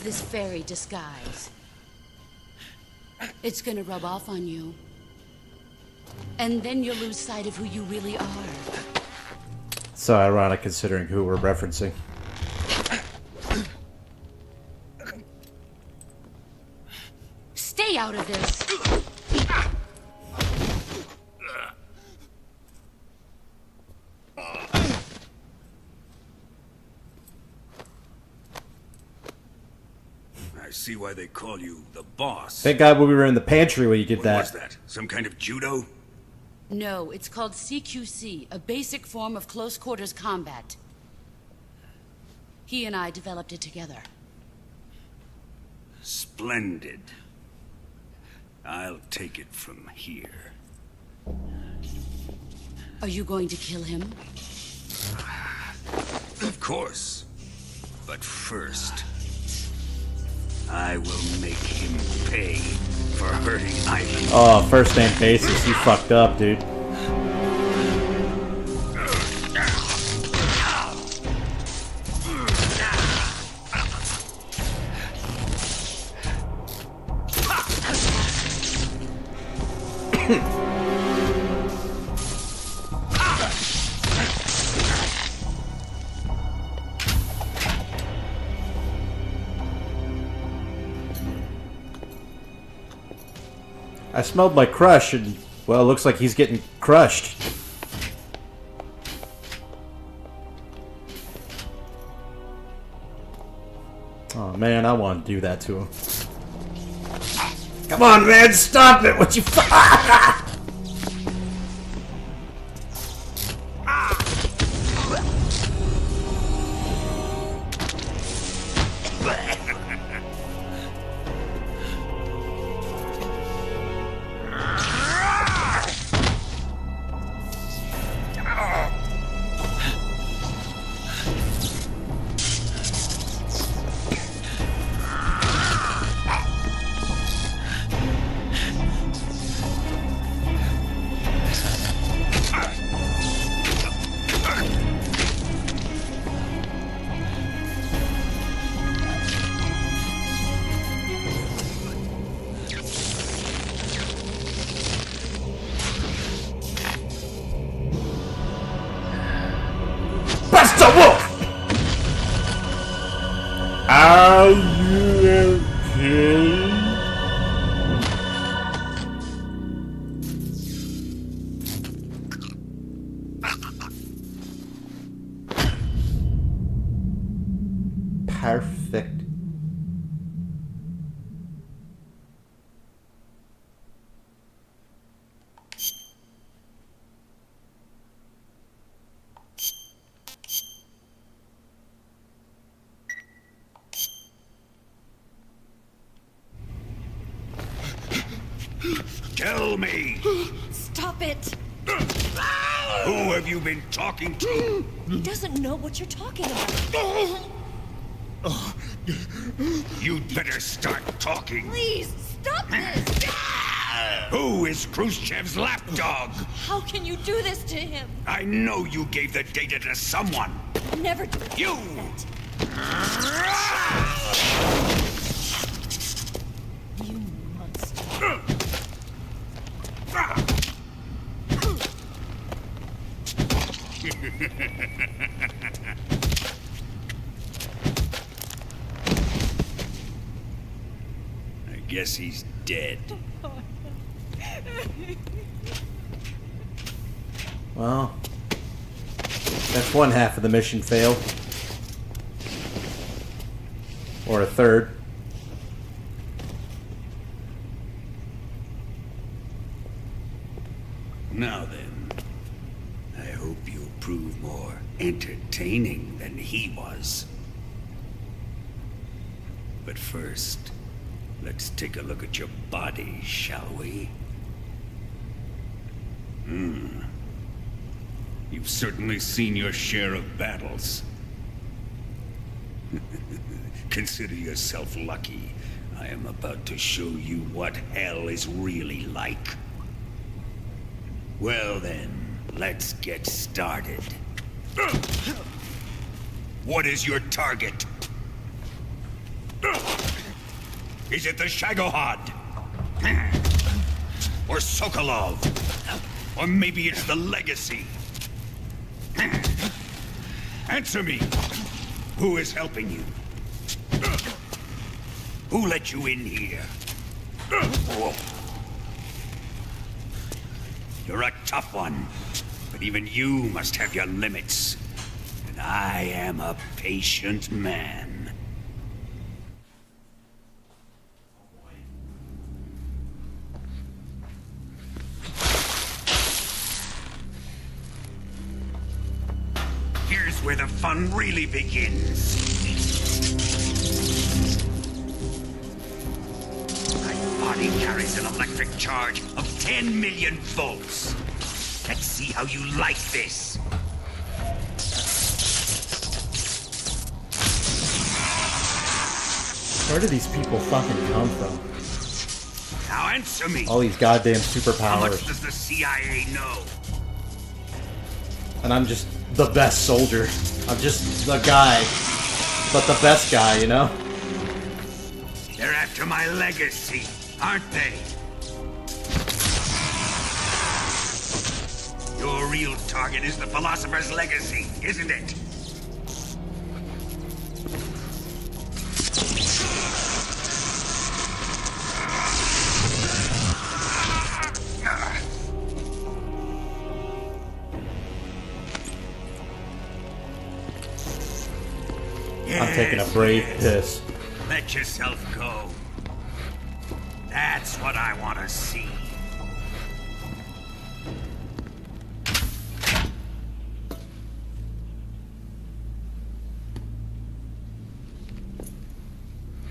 This fairy disguise. It's gonna rub off on you. And then you'll lose sight of who you really are. So ironic considering who we're referencing. Stay out of this. see why they call you the boss. Thank God we were in the pantry when you did What that. was that? Some kind of judo? No, it's called CQC, a basic form of close quarters combat. He and I developed it together. Splendid. I'll take it from here. Are you going to kill him? Of course. But first, I will make him pay for hurting Ivan. Oh, first name basis. You fucked up, dude. I smelled my crush, and, well, it looks like he's getting crushed. Oh, man, I want to do that to him. Come on, man, stop it! What you Boxabot! Are you okay? Perfect. Tell me! Stop it! Who have you been talking to? He doesn't know what you're talking about. You'd better start talking. Please, stop this! Who is Khrushchev's lapdog? How can you do this to him? I know you gave the data to someone. Never do You! You monster. I guess he's dead. Well, that's one half of the mission failed. Or a third. Now then, I hope you'll prove more entertaining than he was. But first, let's take a look at your body, shall we? You've certainly seen your share of battles. Consider yourself lucky. I am about to show you what hell is really like. Well then, let's get started. What is your target? Is it the Shagohod? Or Sokolov? Or maybe it's the Legacy? Answer me! Who is helping you? Who let you in here? You're a tough one, but even you must have your limits. And I am a patient man. Here's where the fun really begins. My body carries an electric charge of 10 million volts. Let's see how you like this. Where do these people fucking come from? Now answer me. All these goddamn How much superpowers. does the CIA know? And I'm just the best soldier. I'm just the guy. But the best guy, you know? They're after my legacy, aren't they? Your real target is the Philosopher's legacy, isn't it? I'm taking a brave piss. Let yourself go. That's what I want to see.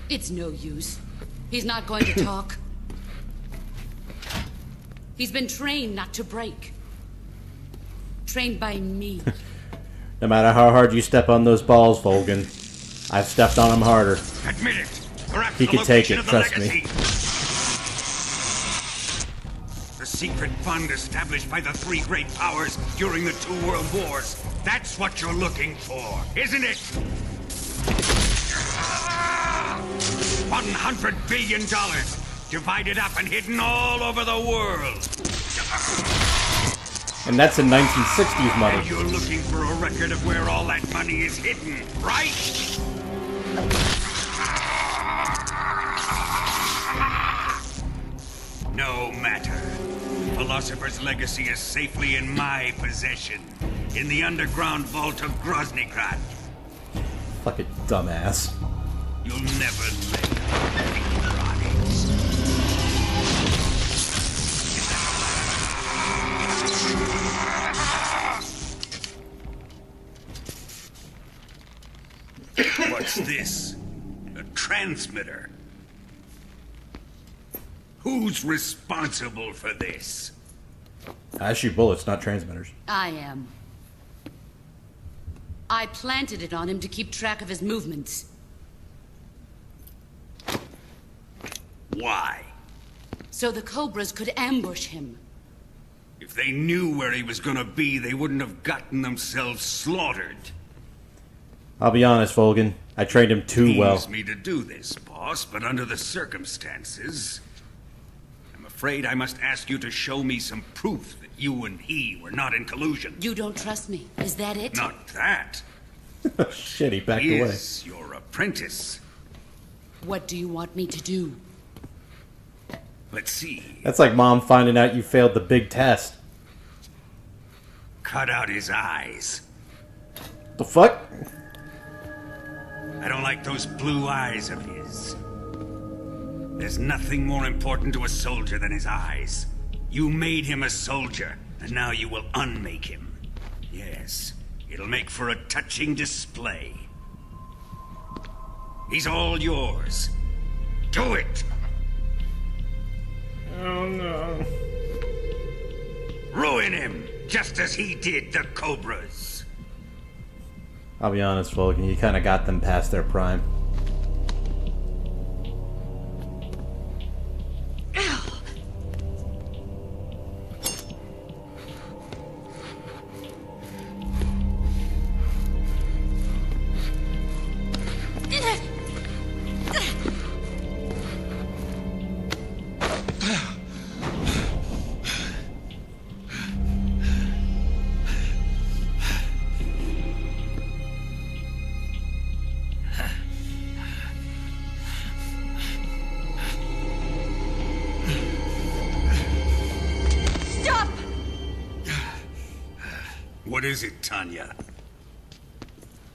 It's no use. He's not going to talk. He's been trained not to break. Trained by me. No matter how hard you step on those balls, Volgan, I've stepped on them harder. Admit it. We're after He the can take location it, of the trust legacy. me. The secret fund established by the three great powers during the two world wars. That's what you're looking for, isn't it? $100 billion divided up and hidden all over the world. And that's in 1960s money. And you're looking for a record of where all that money is hidden, right? No matter. Philosopher's legacy is safely in my possession, in the underground vault of Groznygrad. Fucking dumbass. You'll never live, Ronnie. What's this? A transmitter? Who's responsible for this? I shoot bullets, not transmitters. I am. I planted it on him to keep track of his movements. Why? So the Cobras could ambush him. If they knew where he was gonna be, they wouldn't have gotten themselves slaughtered. I'll be honest, Volgan. I trained him too well. Pains me to do this, boss, but under the circumstances, I'm afraid I must ask you to show me some proof that you and he were not in collusion. You don't trust me, is that it? Not that. Shit, he backed He away. is your apprentice. What do you want me to do? Let's see. That's like Mom finding out you failed the big test. Cut out his eyes. The fuck? I don't like those blue eyes of his. There's nothing more important to a soldier than his eyes. You made him a soldier, and now you will unmake him. Yes, it'll make for a touching display. He's all yours. Do it! Oh no. Ruin him, just as he did the Cobras. I'll be honest, Volgan, you kind of got them past their prime. What is it, Tanya?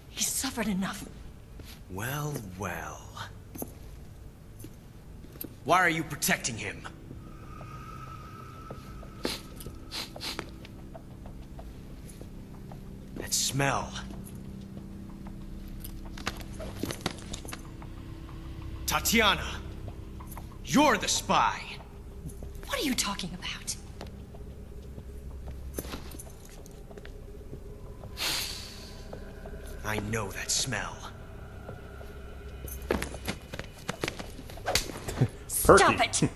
He's suffered enough. Well, well. Why are you protecting him? That smell. Tatiana, you're the spy. What are you talking about? I know that smell. Stop it!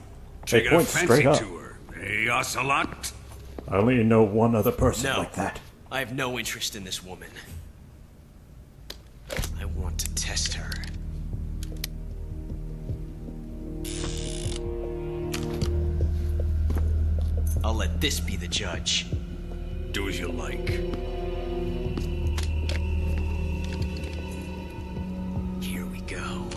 Take a point fancy straight up. to her, eh, Ocelot? I only know one other person No, like that. I have no interest in this woman. I want to test her. I'll let this be the judge. Do as you like. Here we go.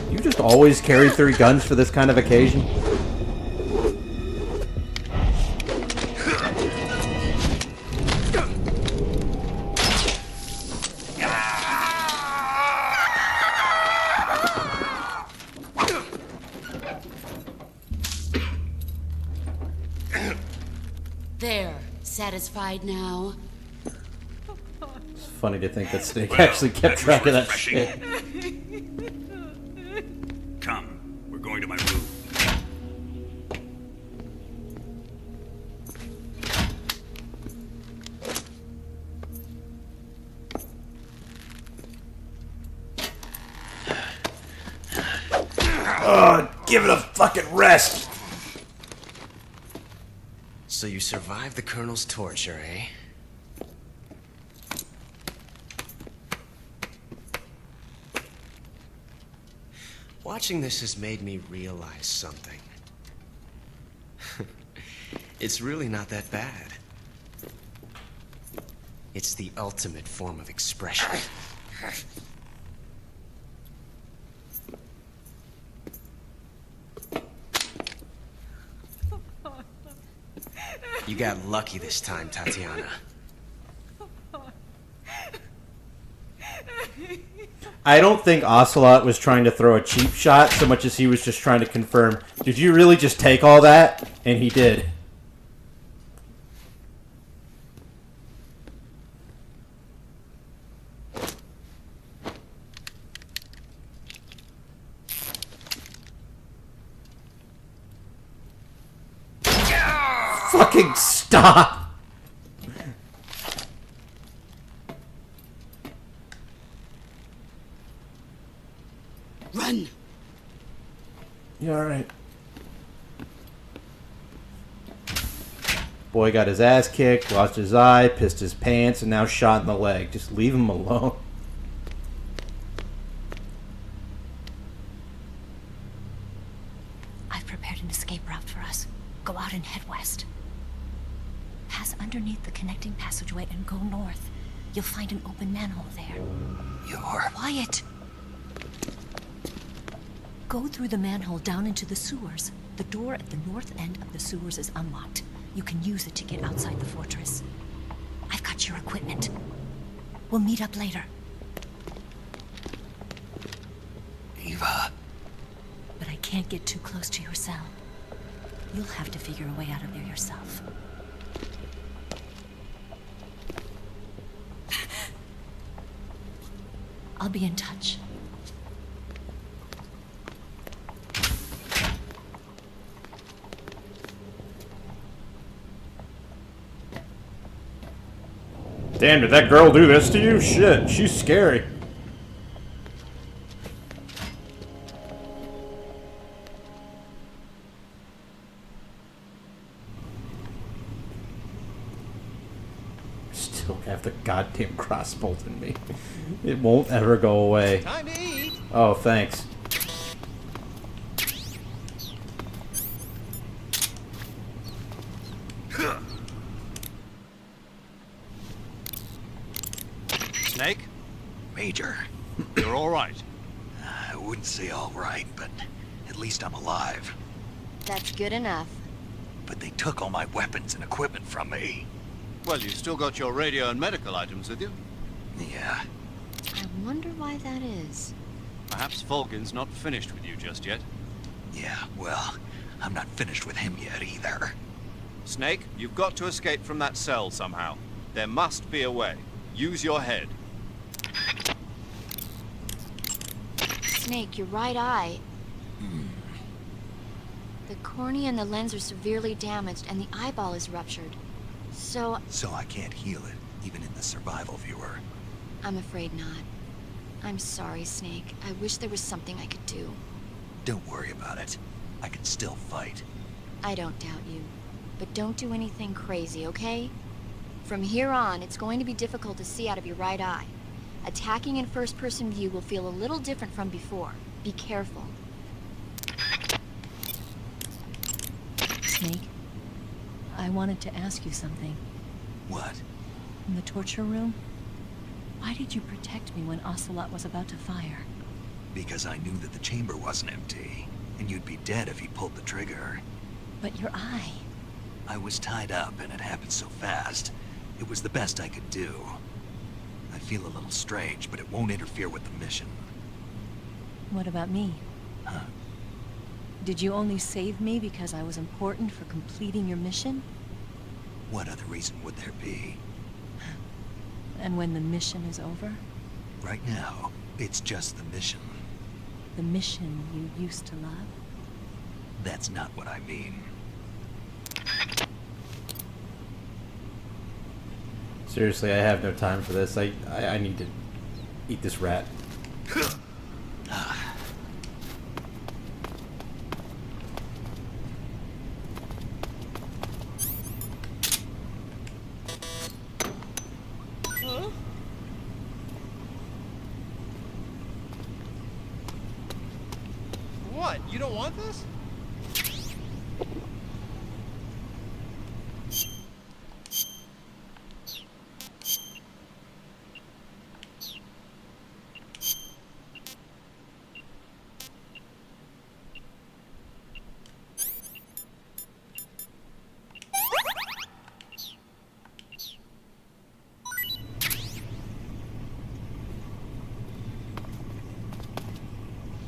You just always carry 3 guns for this kind of occasion? There. Satisfied now? It's funny to think that Snake Well, actually kept that track was of that refreshing. shit. Come, we're going to my room. Give it a fucking rest! So you survived the Colonel's torture, eh? Watching this has made me realize something. It's really not that bad. It's the ultimate form of expression. You got lucky this time, Tatiana. I don't think Ocelot was trying to throw a cheap shot so much as he was just trying to confirm, did you really just take all that? And he did. Fucking stop! Run! You alright? Boy got his ass kicked, lost his eye, pissed his pants, and now shot in the leg. Just leave him alone. I've prepared an escape route for us. Go out and head west. Pass underneath the connecting passageway and go north. You'll find an open manhole there. You're... Quiet! Go through the manhole down into the sewers. The door at the north end of the sewers is unlocked. You can use it to get outside the fortress. I've got your equipment. We'll meet up later. Eva. But I can't get too close to your cell. You'll have to figure a way out of there yourself. I'll be in touch. Damn, did that girl do this to you? Shit, she's scary. Still have the goddamn crossbolt in me. It won't ever go away. Time to eat. Oh, thanks. Snake, Major. you're all right. I wouldn't say all right, but at least I'm alive. That's good enough. But they took all my weapons and equipment from me. Well, you've still got your radio and medical items with you. Yeah. I wonder why that is. Perhaps Volgin's not finished with you just yet. Yeah, well, I'm not finished with him yet either. Snake, you've got to escape from that cell somehow. There must be a way. Use your head. Snake, your right eye. The cornea and the lens are severely damaged, and the eyeball is ruptured. So I can't heal it, even in the survival viewer. I'm afraid not. I'm sorry, Snake. I wish there was something I could do. Don't worry about it. I can still fight. I don't doubt you. But don't do anything crazy, okay? From here on, it's going to be difficult to see out of your right eye. Attacking in first-person view will feel a little different from before. Be careful. Snake, I wanted to ask you something. What? In the torture room, why did you protect me when Ocelot was about to fire? Because I knew that the chamber wasn't empty, and you'd be dead if he pulled the trigger. But your eye... I was tied up, and it happened so fast. It was the best I could do. I feel a little strange, but it won't interfere with the mission. What about me? Huh? Did you only save me because I was important for completing your mission? What other reason would there be? And when the mission is over? Right now, it's just the mission. The mission you used to love? That's not what I mean. Seriously, I have no time for this. I need to eat this rat. What? You don't want this?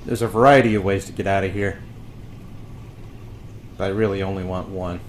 There's a variety of ways to get out of here. But I really only want one.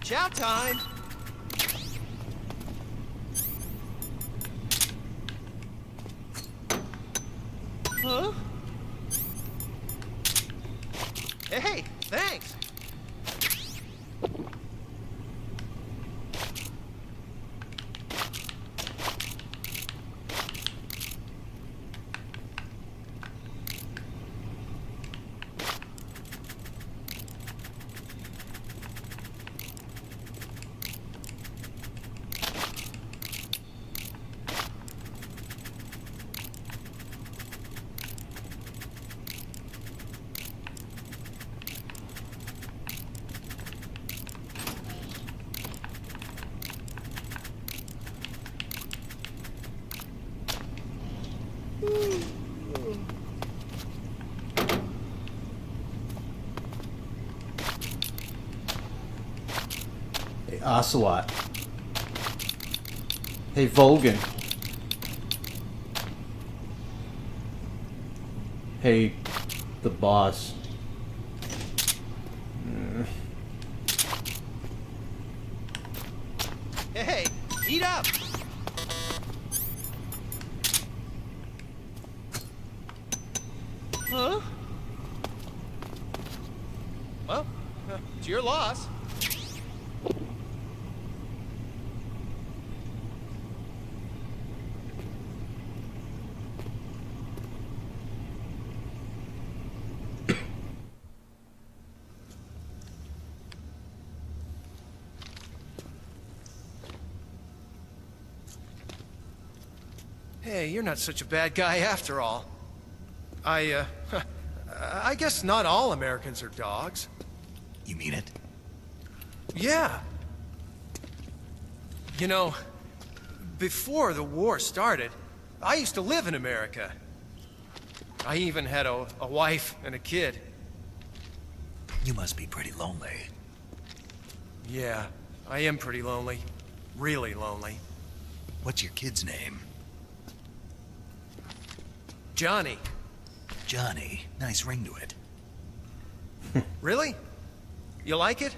Chow time! Huh? Hey, thanks! Hey, Ocelot. Hey, Volgan. Hey, the boss. Hey, eat up! Huh? Well, it's your loss. Hey, you're not such a bad guy after all. I guess not all Americans are dogs. You mean it? Yeah. You know, before the war started, I used to live in America. I even had a wife and a kid. You must be pretty lonely. Yeah, I am pretty lonely. Really lonely. What's your kid's name? Johnny. Johnny. Nice ring to it. Really? You like it?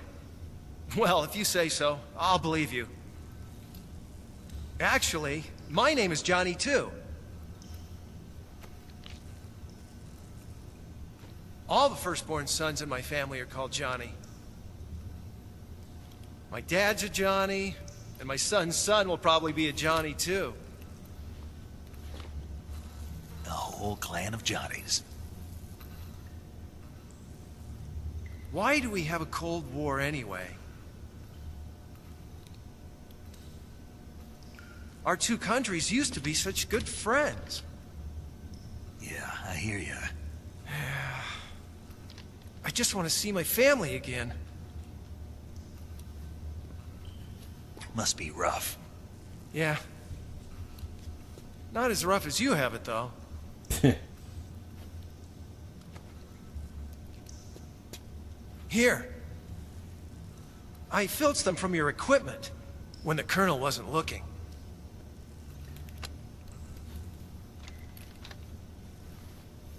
Well, if you say so, I'll believe you. Actually, my name is Johnny too. All the firstborn sons in my family are called Johnny. My dad's a Johnny, and my son's son will probably be a Johnny too. The whole clan of Johnnies. Why do we have a Cold War anyway? Our two countries used to be such good friends. Yeah, I hear ya. I just want to see my family again. Must be rough. Yeah. Not as rough as you have it, though. Here. I filched them from your equipment when the Colonel wasn't looking.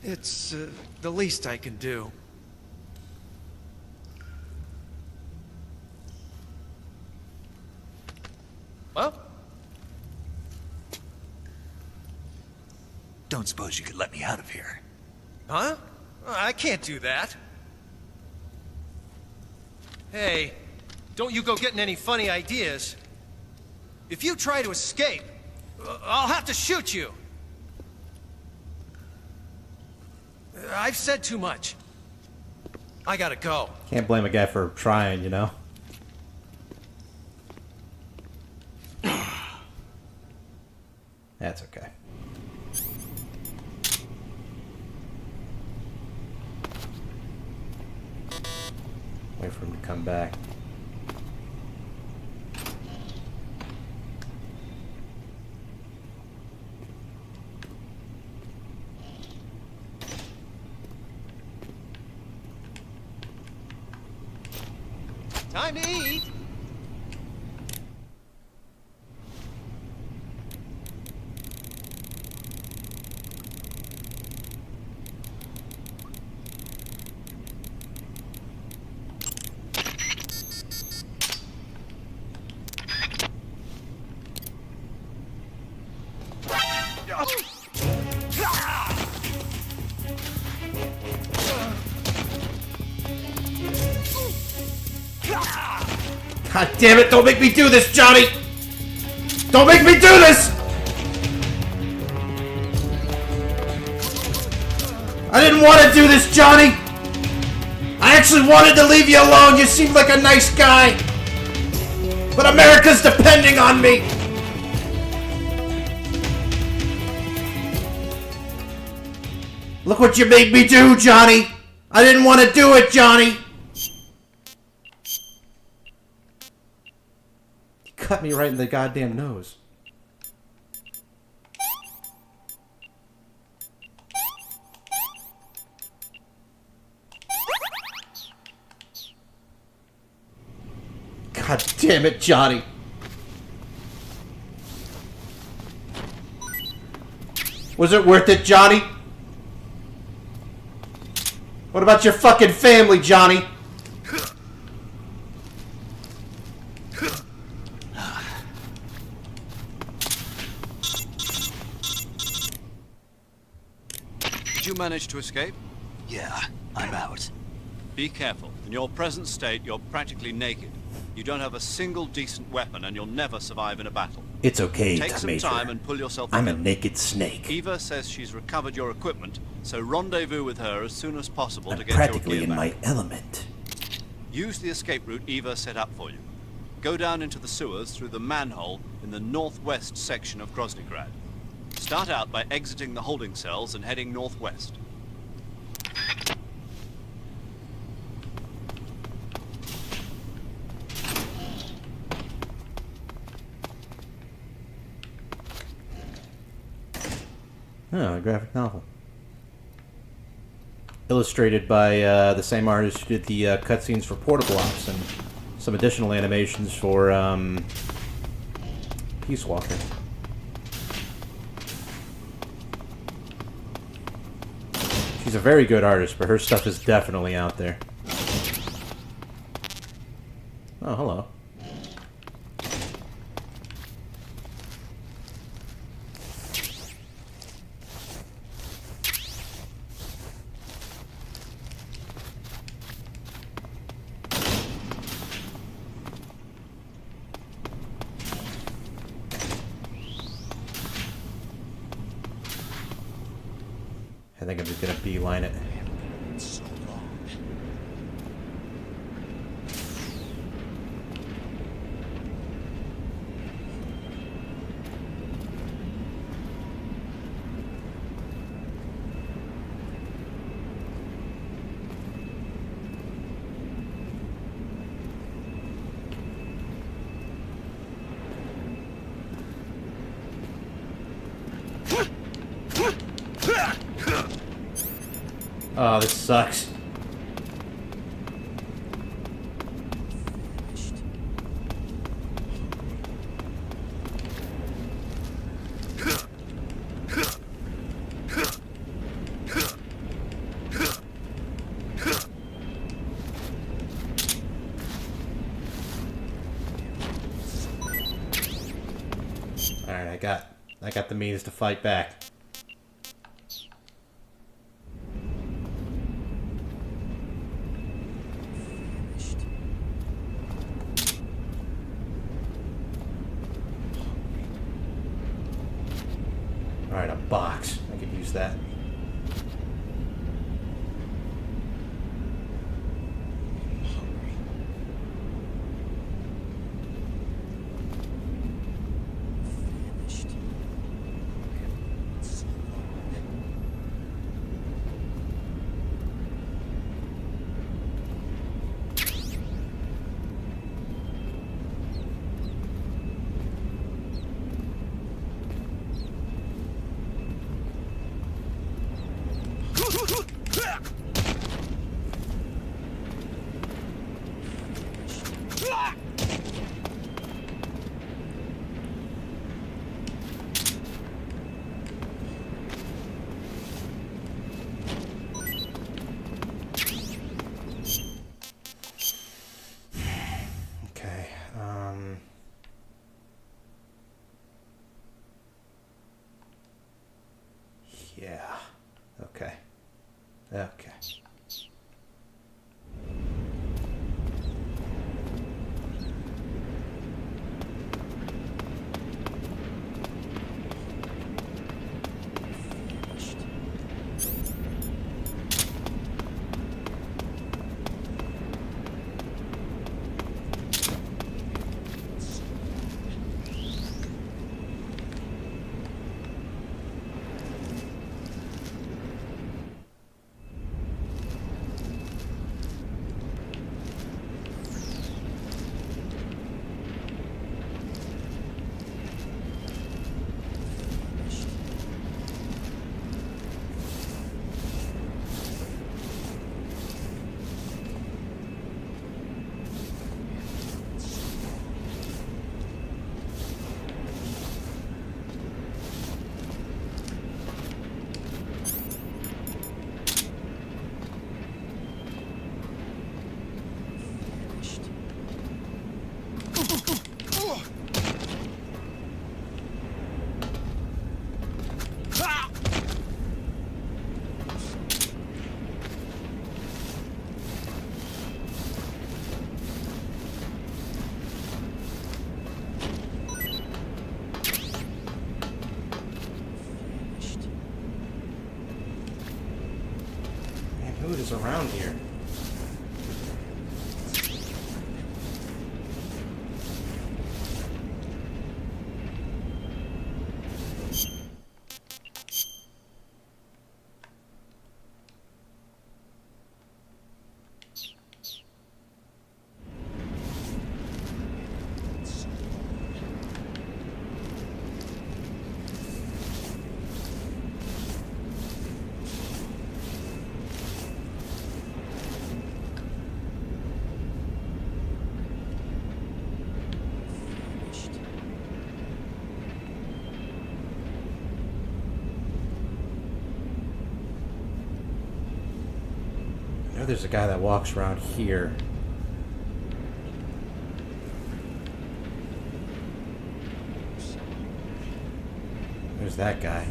It's the least I can do. Well? Don't suppose you could let me out of here? Huh? I can't do that. Hey, don't you go getting any funny ideas. If you try to escape, I'll have to shoot you. I've said too much. I gotta go. Can't blame a guy for trying, you know? That's okay. Wait for him to come back. Time to eat. God damn it, don't make me do this, Johnny! Don't make me do this! I didn't want to do this, Johnny! I actually wanted to leave you alone, you seemed like a nice guy! But America's depending on me! Look what you made me do, Johnny! I didn't want to do it, Johnny! Cut me right in the goddamn nose. God damn it, Johnny. Was it worth it, Johnny? What about your fucking family, Johnny? Did you manage to escape? Yeah, I'm out. Be careful. In your present state, you're practically naked. You don't have a single decent weapon, and you'll never survive in a battle. It's okay, Take some Major. time and pull yourself I'm a together. naked snake. Eva says she's recovered your equipment, so rendezvous with her as soon as possible I'm to get practically your gear in back. my element. Use the escape route Eva set up for you. Go down into the sewers through the manhole in the northwest section of Groznygrad. Start out by exiting the holding cells and heading northwest. Oh, a graphic novel. Illustrated by the same artist who did the cutscenes for Portable Ops and some additional animations for Peace Walker. She's a very good artist, but her stuff is definitely out there. Oh, hello. I think I'm just gonna beeline it. So long. Oh, this sucks. Alright, I got the means to fight back. Alright, a box. I could use that. Okay, yeah. Okay. Okay. Man, who is around here? know there's a guy that walks around here. There's that guy.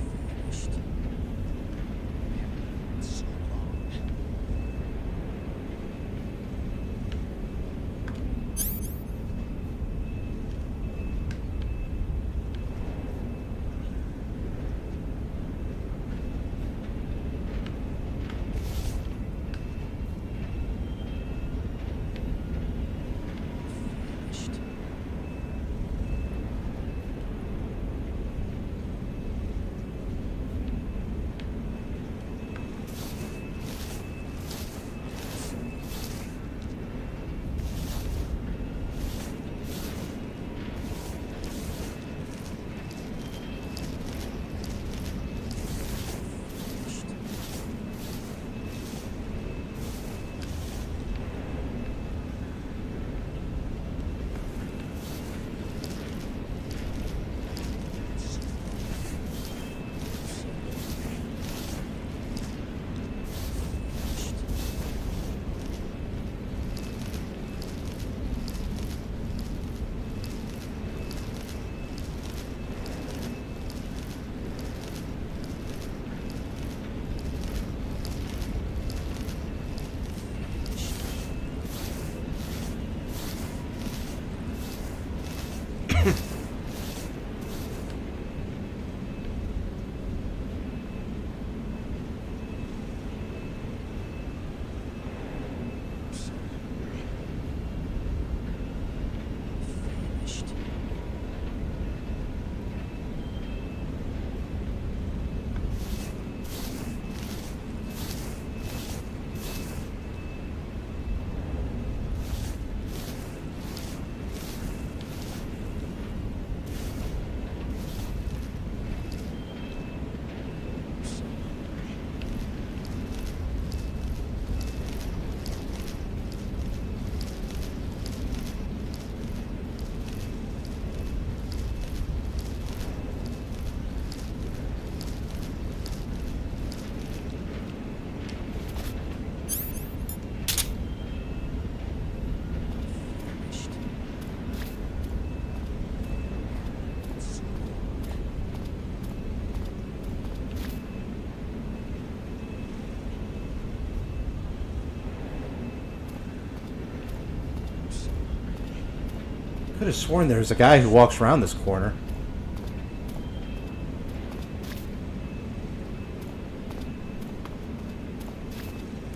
Could have sworn there's a guy who walks around this corner.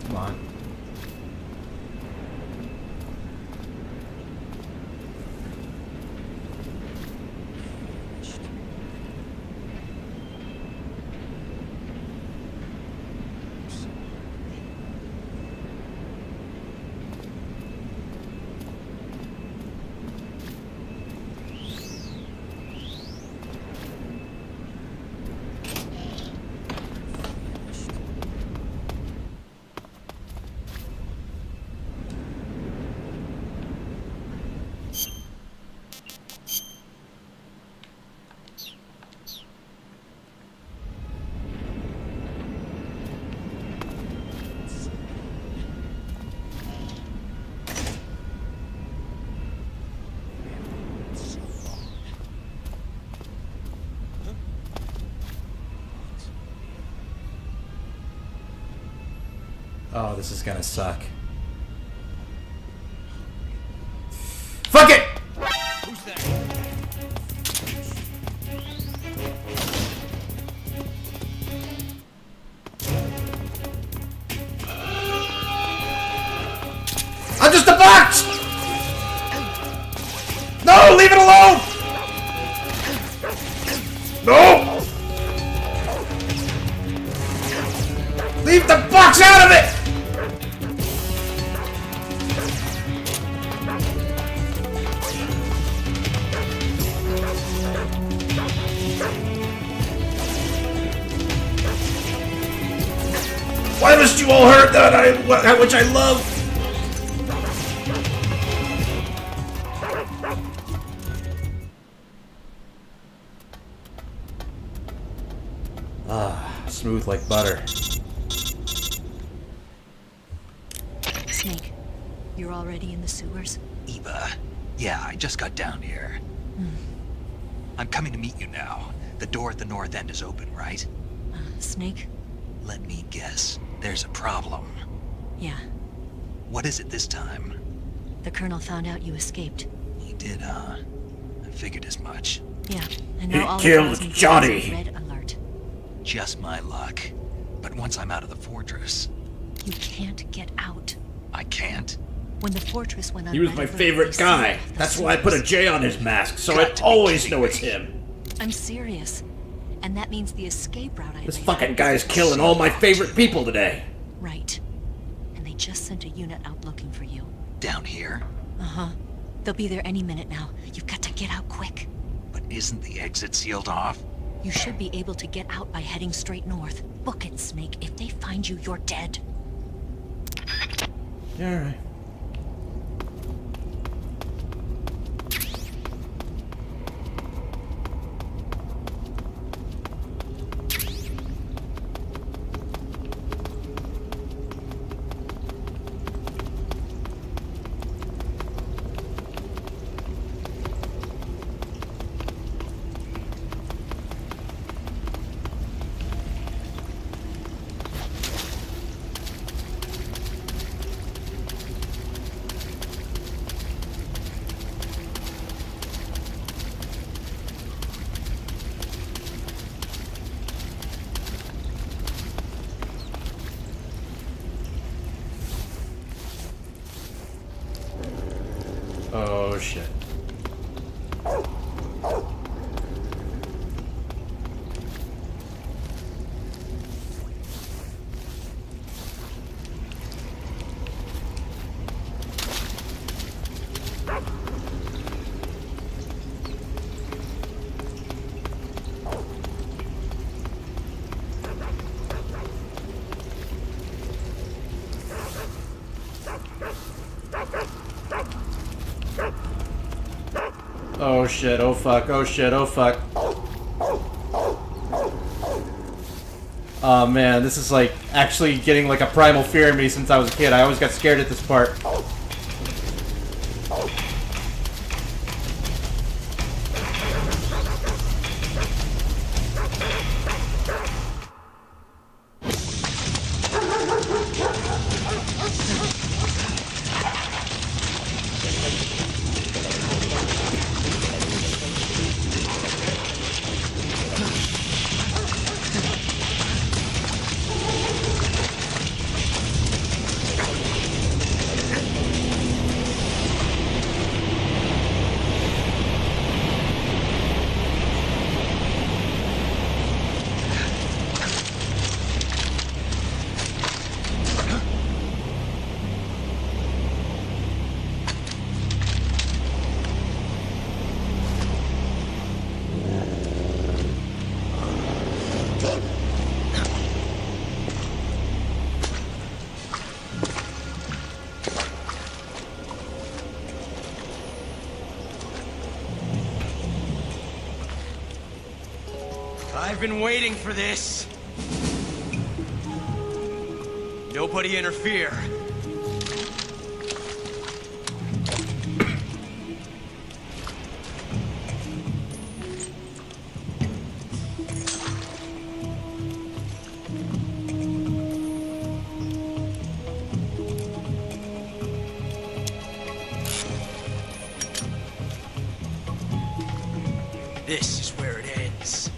Come on. Oh, this is gonna suck. Fuck it! Who's that? I'm just a box! No, leave it alone! No! Leave the box out of it! Why must you all hurt that which I love? Ah, smooth like butter. You're already in the sewers? Eva. Yeah, I just got down here. I'm coming to meet you now. The door at the north end is open, right? Snake? Let me guess. There's a problem. Yeah. What is it this time? The Colonel found out you escaped. He did, huh? I figured as much. Yeah, and now all killed Johnny. Red alert. Just my luck. But once I'm out of the fortress... You can't get out. I can't? When the fortress went on He was red my alert, favorite they guy. sealed off the That's why I put a sewers. J on his mask, so I'd always know it's him. I'm serious. And that means the escape route I This laid fucking out guy's is killing all my favorite people today. Right. And they just sent a unit out looking for you. Down here? Uh-huh. They'll be there any minute now. You've got to get out quick. But isn't the exit sealed off? You should be able to get out by heading straight north. Book it, Snake. If they find you, you're dead. Yeah, alright. Oh shit. Oh shit, oh fuck, oh shit, oh fuck. Oh man, this is like actually getting like a primal fear in me since I was a kid. I always got scared at this part. I've been waiting for this. Nobody interfere. This is where it ends.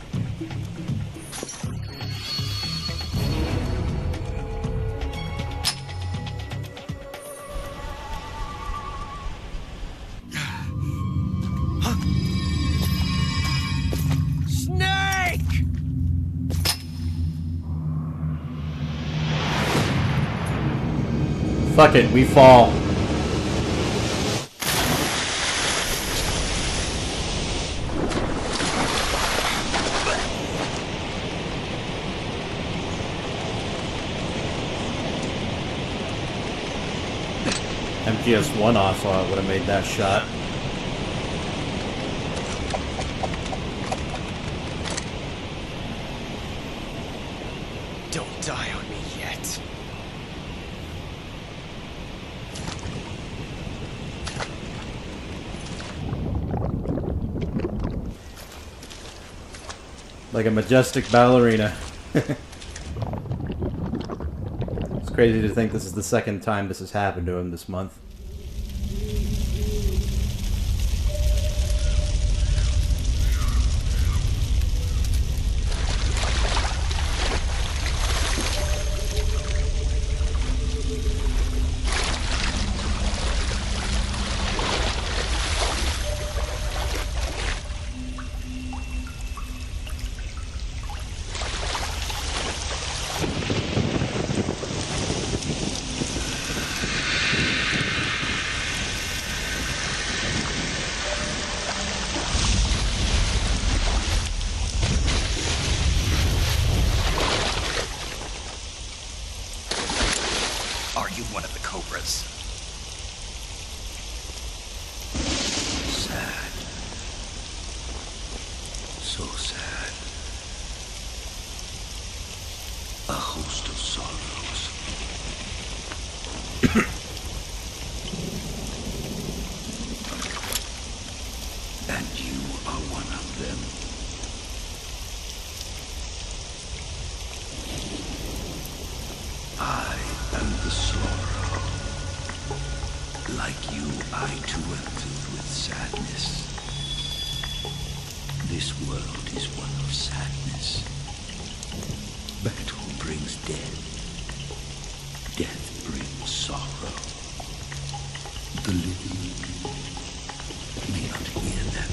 Snake! Fuck it, we fall. MGS1 Ocelot would have made that shot. Don't die on me yet. Like a majestic ballerina. It's crazy to think this is the second time this has happened to him this month. One of the Cobras. Sad. So sad. A host of sorrows. And you are one of them. I am the sorrow. Like you, I too am filled with sadness. This world is one of sadness. But who brings death? Death brings sorrow. The living may not hear them.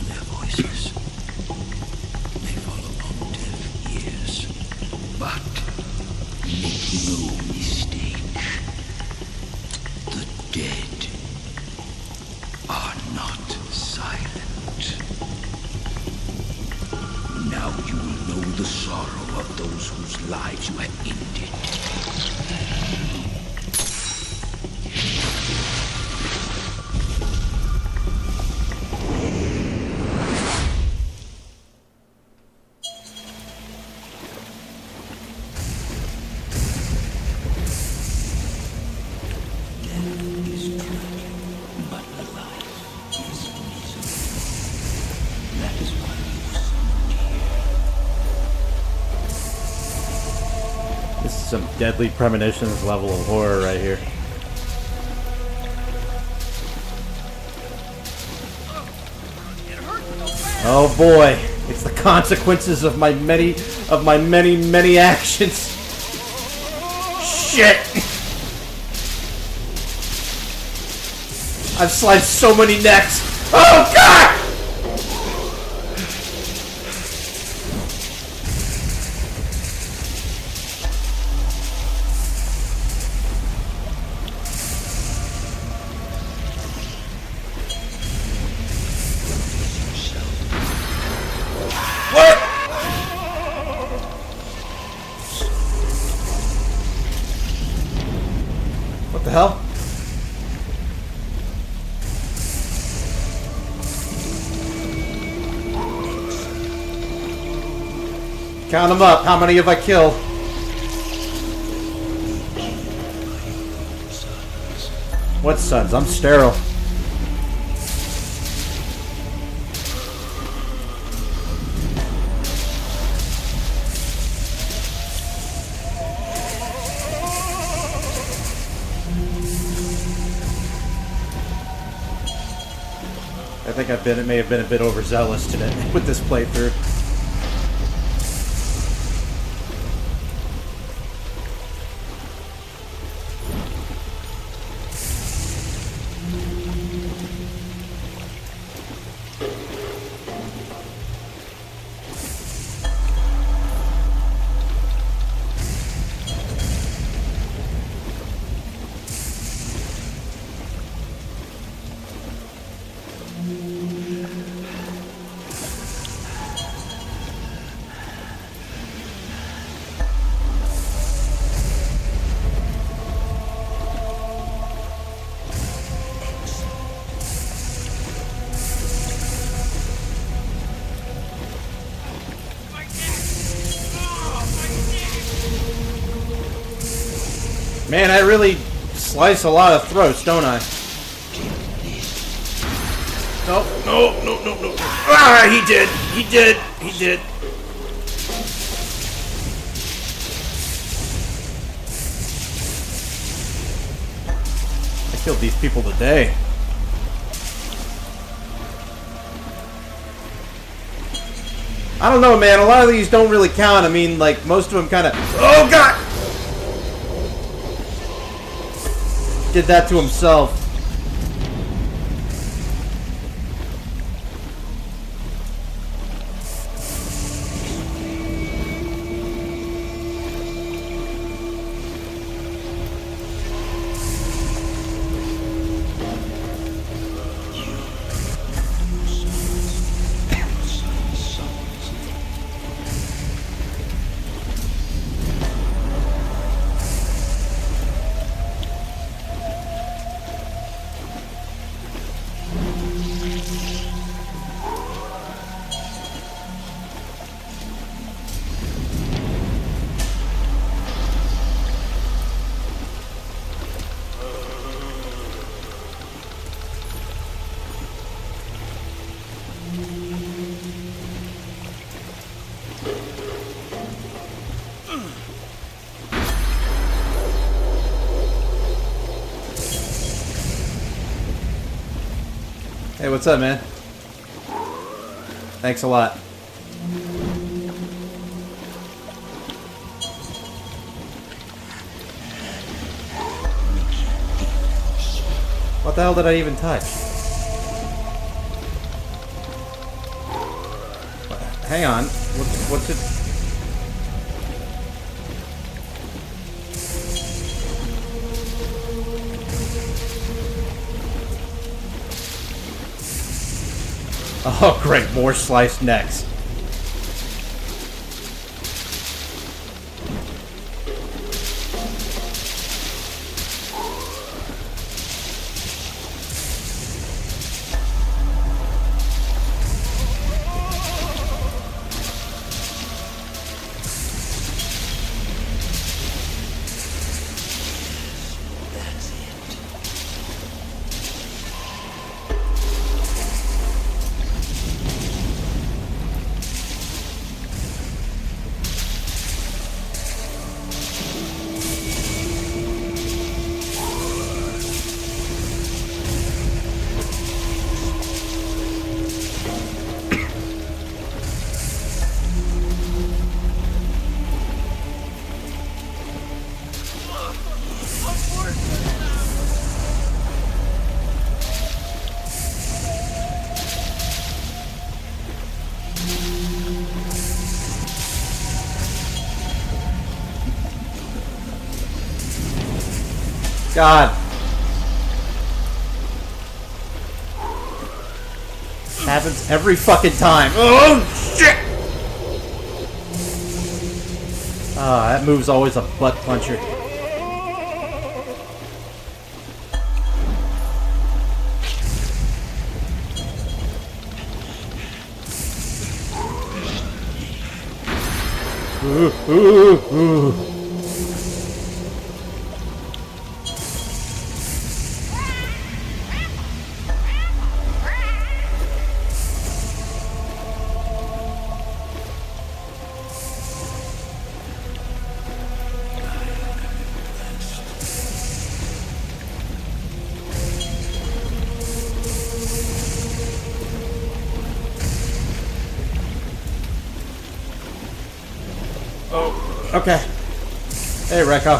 Their voices may fall upon deaf ears. But make no mistake. The dead are not silent. Now you will know the sorrow of those whose lives you have ended. Some Deadly Premonitions level of horror right here. Oh boy, it's the consequences of my many actions. Shit! I've sliced so many necks. Oh god! What the hell? Count them up. How many have I killed? What sons? I'm sterile. I think it may have been a bit overzealous today with this playthrough. Man, I really slice a lot of throats, don't I? No, no, no, no, no. Ah, he did. He did. He did. I killed these people today. I don't know, man. A lot of these don't really count. I mean, like, most of them kind of... Oh, God! Did that to himself. Hey, what's up, man? Thanks a lot. What the hell did I even touch? Hang on. What's it? Oh, great. More sliced necks. God. Happens every fucking time. Oh, shit! Ah, that move's always a butt puncher. Ooh, ooh, ooh. Oh, okay. Hey, Rekha.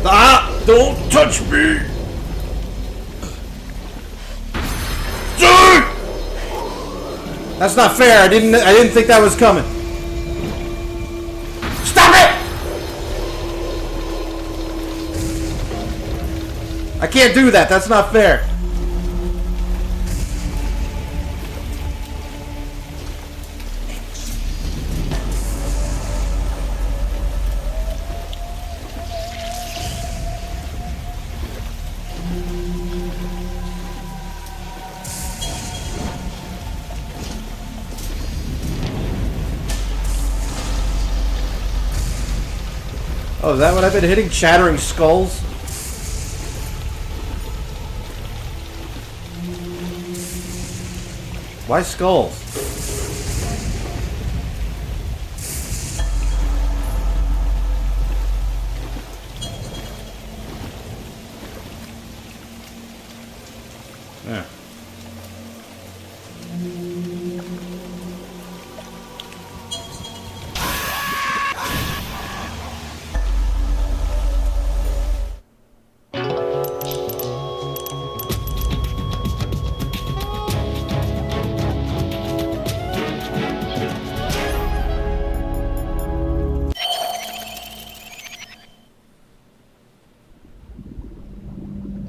Stop! Don't touch me! Dude! That's not fair. I didn't think that was coming. Stop it! I can't do that. That's not fair. Oh, is that what I've been hitting? Shattering skulls? Why skulls? Yeah.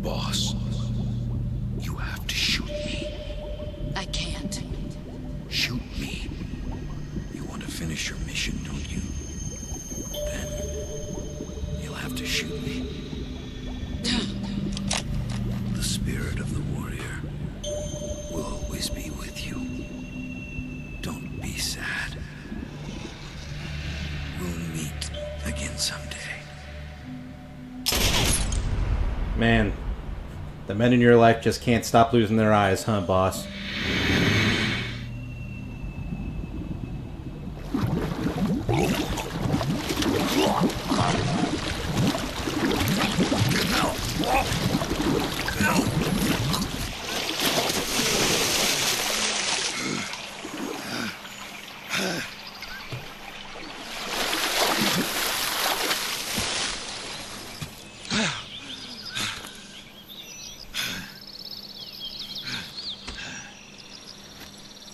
Boss, you have to shoot me. I can't. Shoot me. You want to finish your mission, don't you? Then you'll have to shoot me. The spirit of the warrior will always be with you. Don't be sad. We'll meet again someday. Man, the men in your life just can't stop losing their eyes, huh, boss?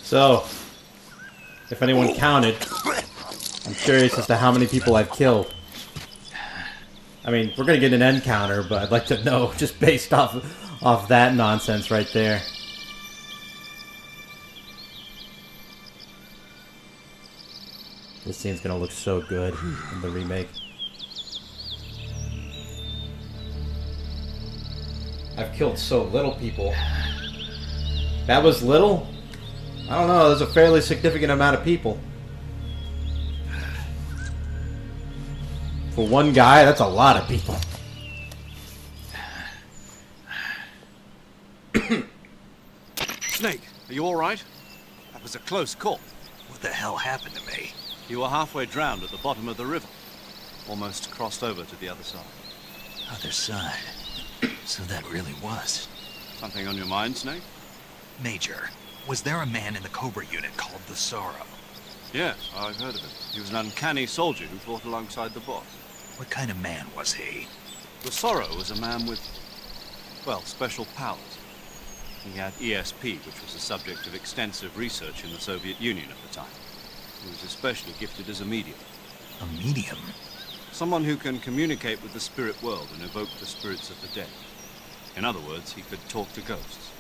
So, if anyone counted, I'm curious as to how many people I've killed. I mean, we're gonna get an end counter, but I'd like to know just based off that nonsense right there. This scene's gonna look so good in the remake. I've killed so little people. That was little? I don't know, there's a fairly significant amount of people. For one guy, that's a lot of people. Snake, are you alright? That was a close call. What the hell happened to me? You were halfway drowned at the bottom of the river. Almost crossed over to the other side. Other side. So that really was. Something on your mind, Snake? Major, was there a man in the Cobra unit called the Sorrow? Yes, I've heard of him. He was an uncanny soldier who fought alongside the boss. What kind of man was he? The Sorrow was a man with, well, special powers. He had ESP, which was the subject of extensive research in the Soviet Union at the time. He was especially gifted as a medium. A medium? Someone who can communicate with the spirit world and evoke the spirits of the dead. In other words, he could talk to ghosts.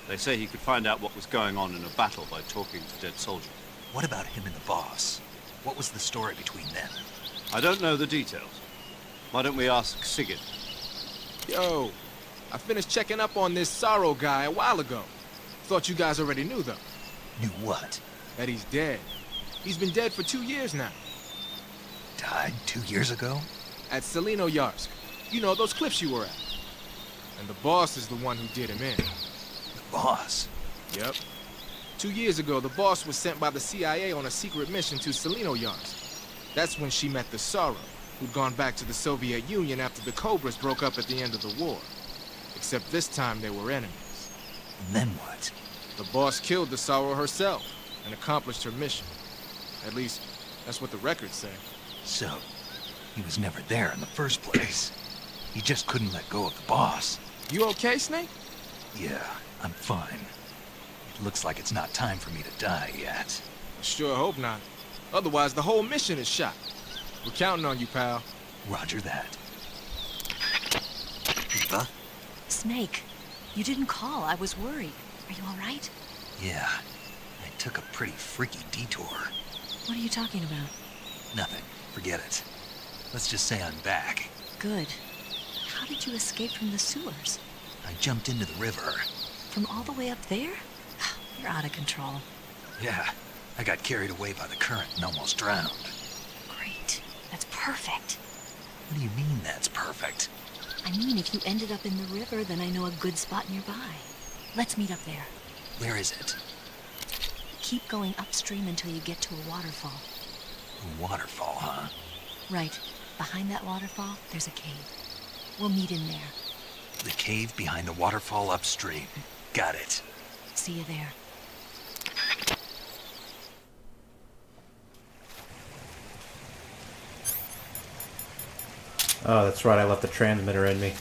They say he could find out what was going on in a battle by talking to dead soldiers. What about him and the boss? What was the story between them? I don't know the details. Why don't we ask Sigurd? Yo, I finished checking up on this Sorrow guy a while ago. Thought you guys already knew, though. Knew what? That he's dead. He's been dead for 2 years now. Died 2 years ago? At Selino-Yarsk. You know, those cliffs you were at. And the boss is the one who did him in. The boss? Yep. 2 years ago, the boss was sent by the CIA on a secret mission to Selino-Yarsk. That's when she met the Sorrow, who'd gone back to the Soviet Union after the Cobras broke up at the end of the war. Except this time they were enemies. And then what? The boss killed the Sorrow herself and accomplished her mission. At least, that's what the records say. So, he was never there in the first place. He just couldn't let go of the boss. You okay, Snake? Yeah, I'm fine. It looks like it's not time for me to die yet. I sure hope not. Otherwise, the whole mission is shot. We're counting on you, pal. Roger that. Eva? Snake, you didn't call. I was worried. Are you all right? Yeah, I took a pretty freaky detour. What are you talking about? Nothing. Forget it. Let's just say I'm back. Good. How did you escape from the sewers? I jumped into the river. From all the way up there? You're out of control. Yeah, I got carried away by the current and almost drowned. Great. That's perfect. What do you mean that's perfect? I mean, if you ended up in the river, then I know a good spot nearby. Let's meet up there. Where is it? Keep going upstream until you get to a waterfall. A waterfall, huh? Right. Behind that waterfall, there's a cave. We'll meet in there. The cave behind the waterfall upstream. Got it. See you there. Oh, that's right. I left the transmitter in me.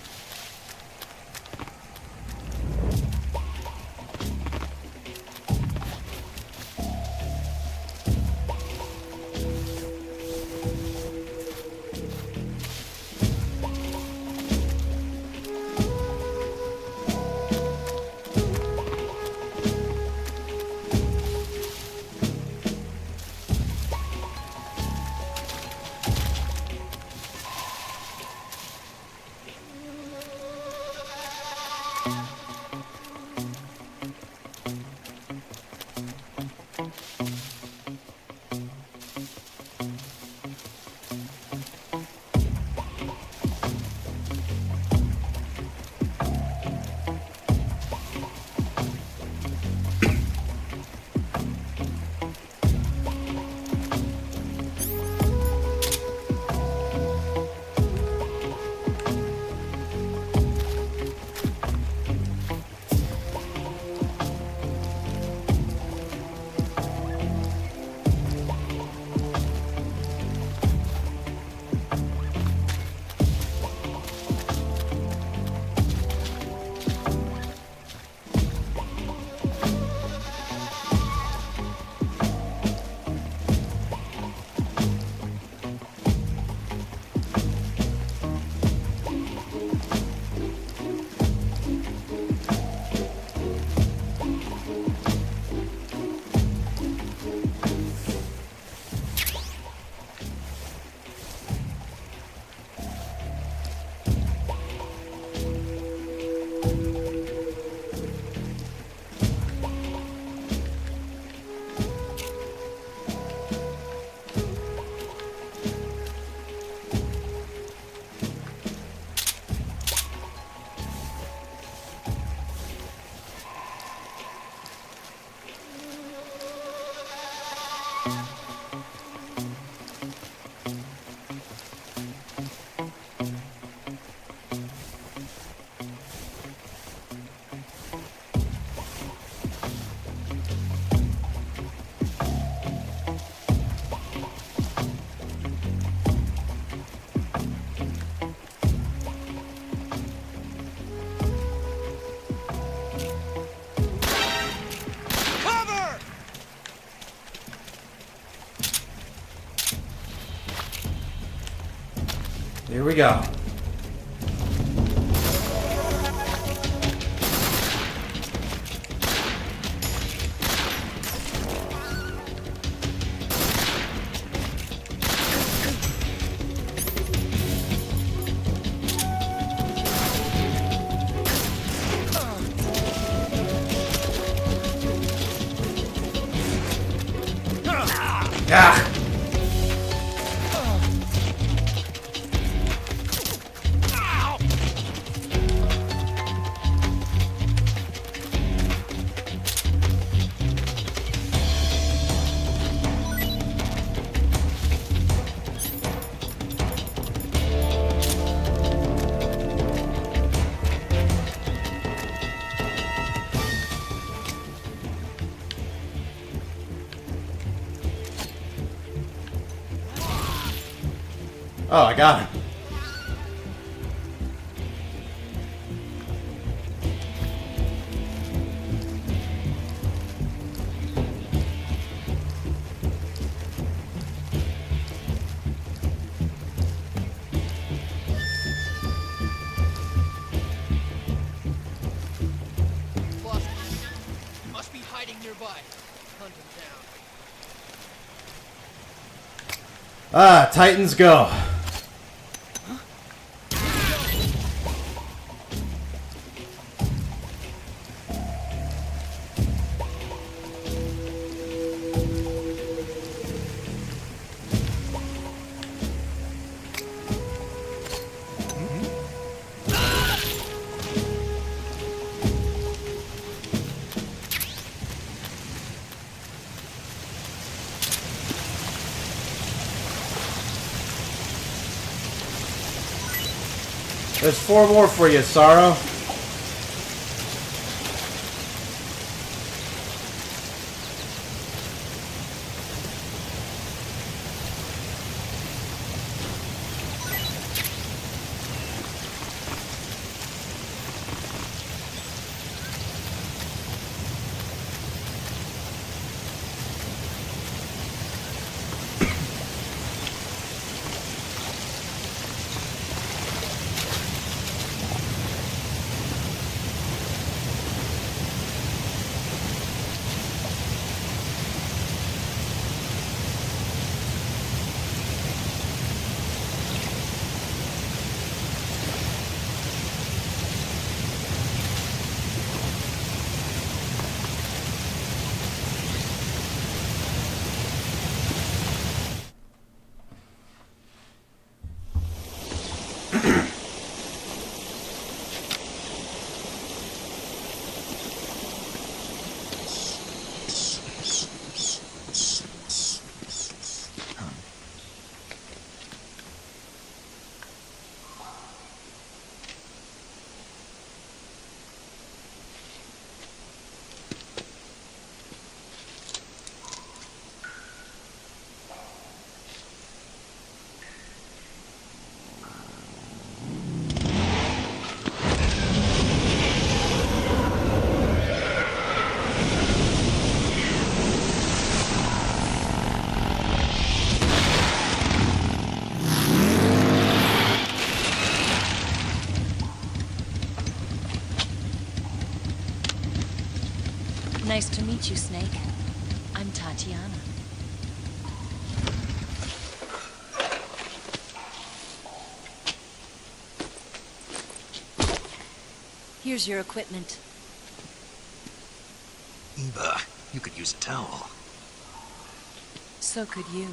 Here we go. Ah! Oh, I got him. Boss, must be hiding nearby. Hunt him down. Ah, Titans go. There's 4 more for you, Sorrow. Nice to meet you, Snake. I'm Tatiana. Here's your equipment. Eva, you could use a towel. So could you.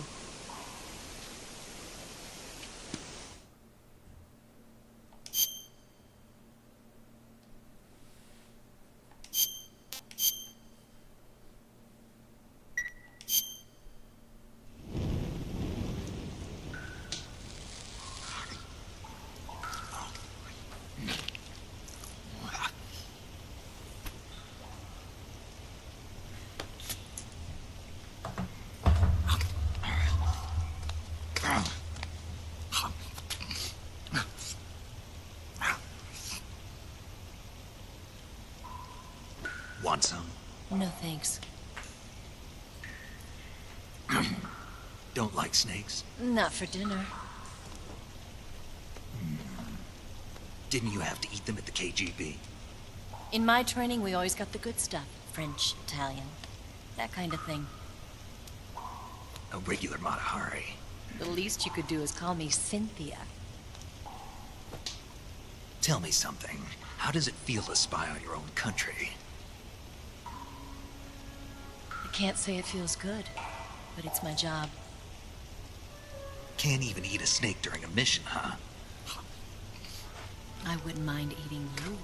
Want some? No thanks. Don't like snakes? Not for dinner. Didn't you have to eat them at the KGB? In my training, we always got the good stuff. French, Italian, that kind of thing. A regular Matahari. The least you could do is call me Cynthia. Tell me something. How does it feel to spy on your own country? I can't say it feels good, but it's my job. Can't even eat a snake during a mission, huh? I wouldn't mind eating you.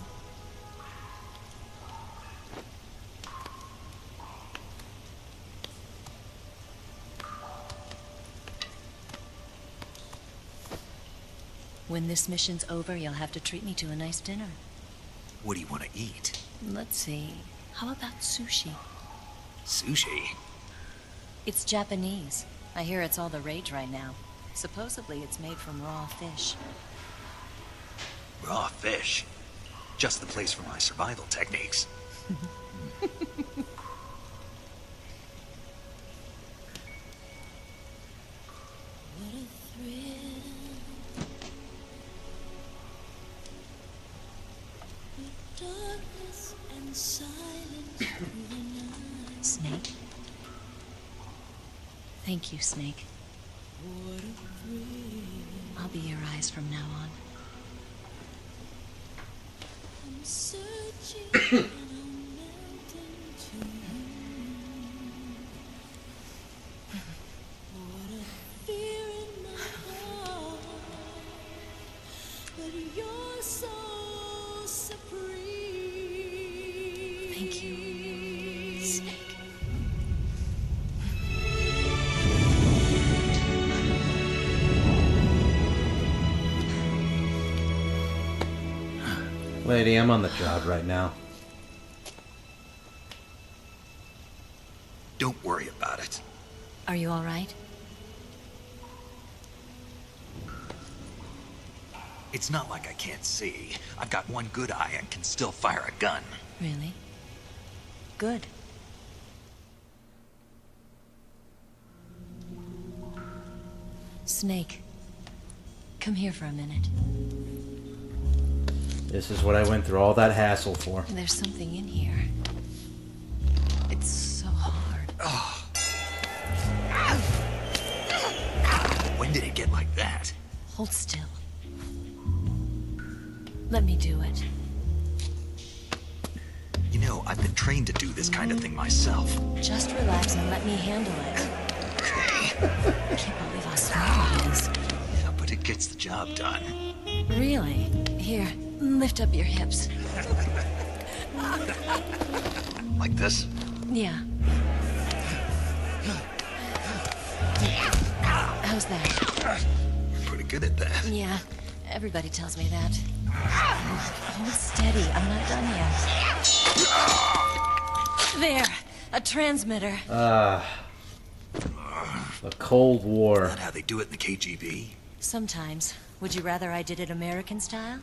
When this mission's over, you'll have to treat me to a nice dinner. What do you want to eat? Let's see. How about sushi? Sushi? It's Japanese. I hear it's all the rage right now. Supposedly it's made from raw fish. Raw fish? Just the place for my survival techniques. Snake? Thank you, Snake. I'll be your eyes from now on. Thank you, Snake. Lady, I'm on the job right now. Don't worry about it. Are you all right? It's not like I can't see. I've got one good eye and can still fire a gun. Really? Good. Snake, come here for a minute. This is what I went through all that hassle for. There's something in here. It's so hard. When did it get like that? Hold still. Let me do it. You know, I've been trained to do this kind of thing myself. Just relax and let me handle it. I can't believe how small it is. Yeah, but it gets the job done. Really? Here, lift up your hips. Like this? Yeah. How's that? You're pretty good at that. Yeah, everybody tells me that. Hold steady, I'm not done yet. There, a transmitter. The Cold War. Is that how they do it in the KGB? Sometimes. Would you rather I did it American style?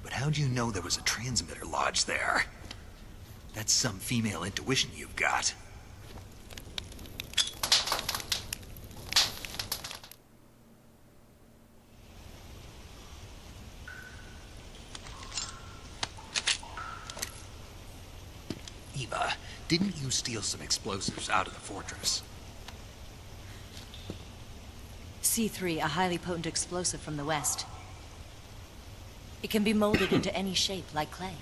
But how'd you know there was a transmitter lodged there? That's some female intuition you've got. Eva, didn't you steal some explosives out of the fortress? C3, a highly potent explosive from the west. It can be molded into any shape, like clay.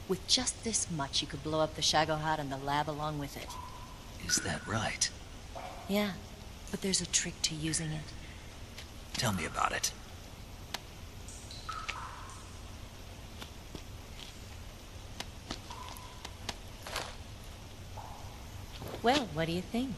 With just this much, you could blow up the Shagohod and the lab along with it. Is that right? Yeah, but there's a trick to using it. Tell me about it. Well, what do you think?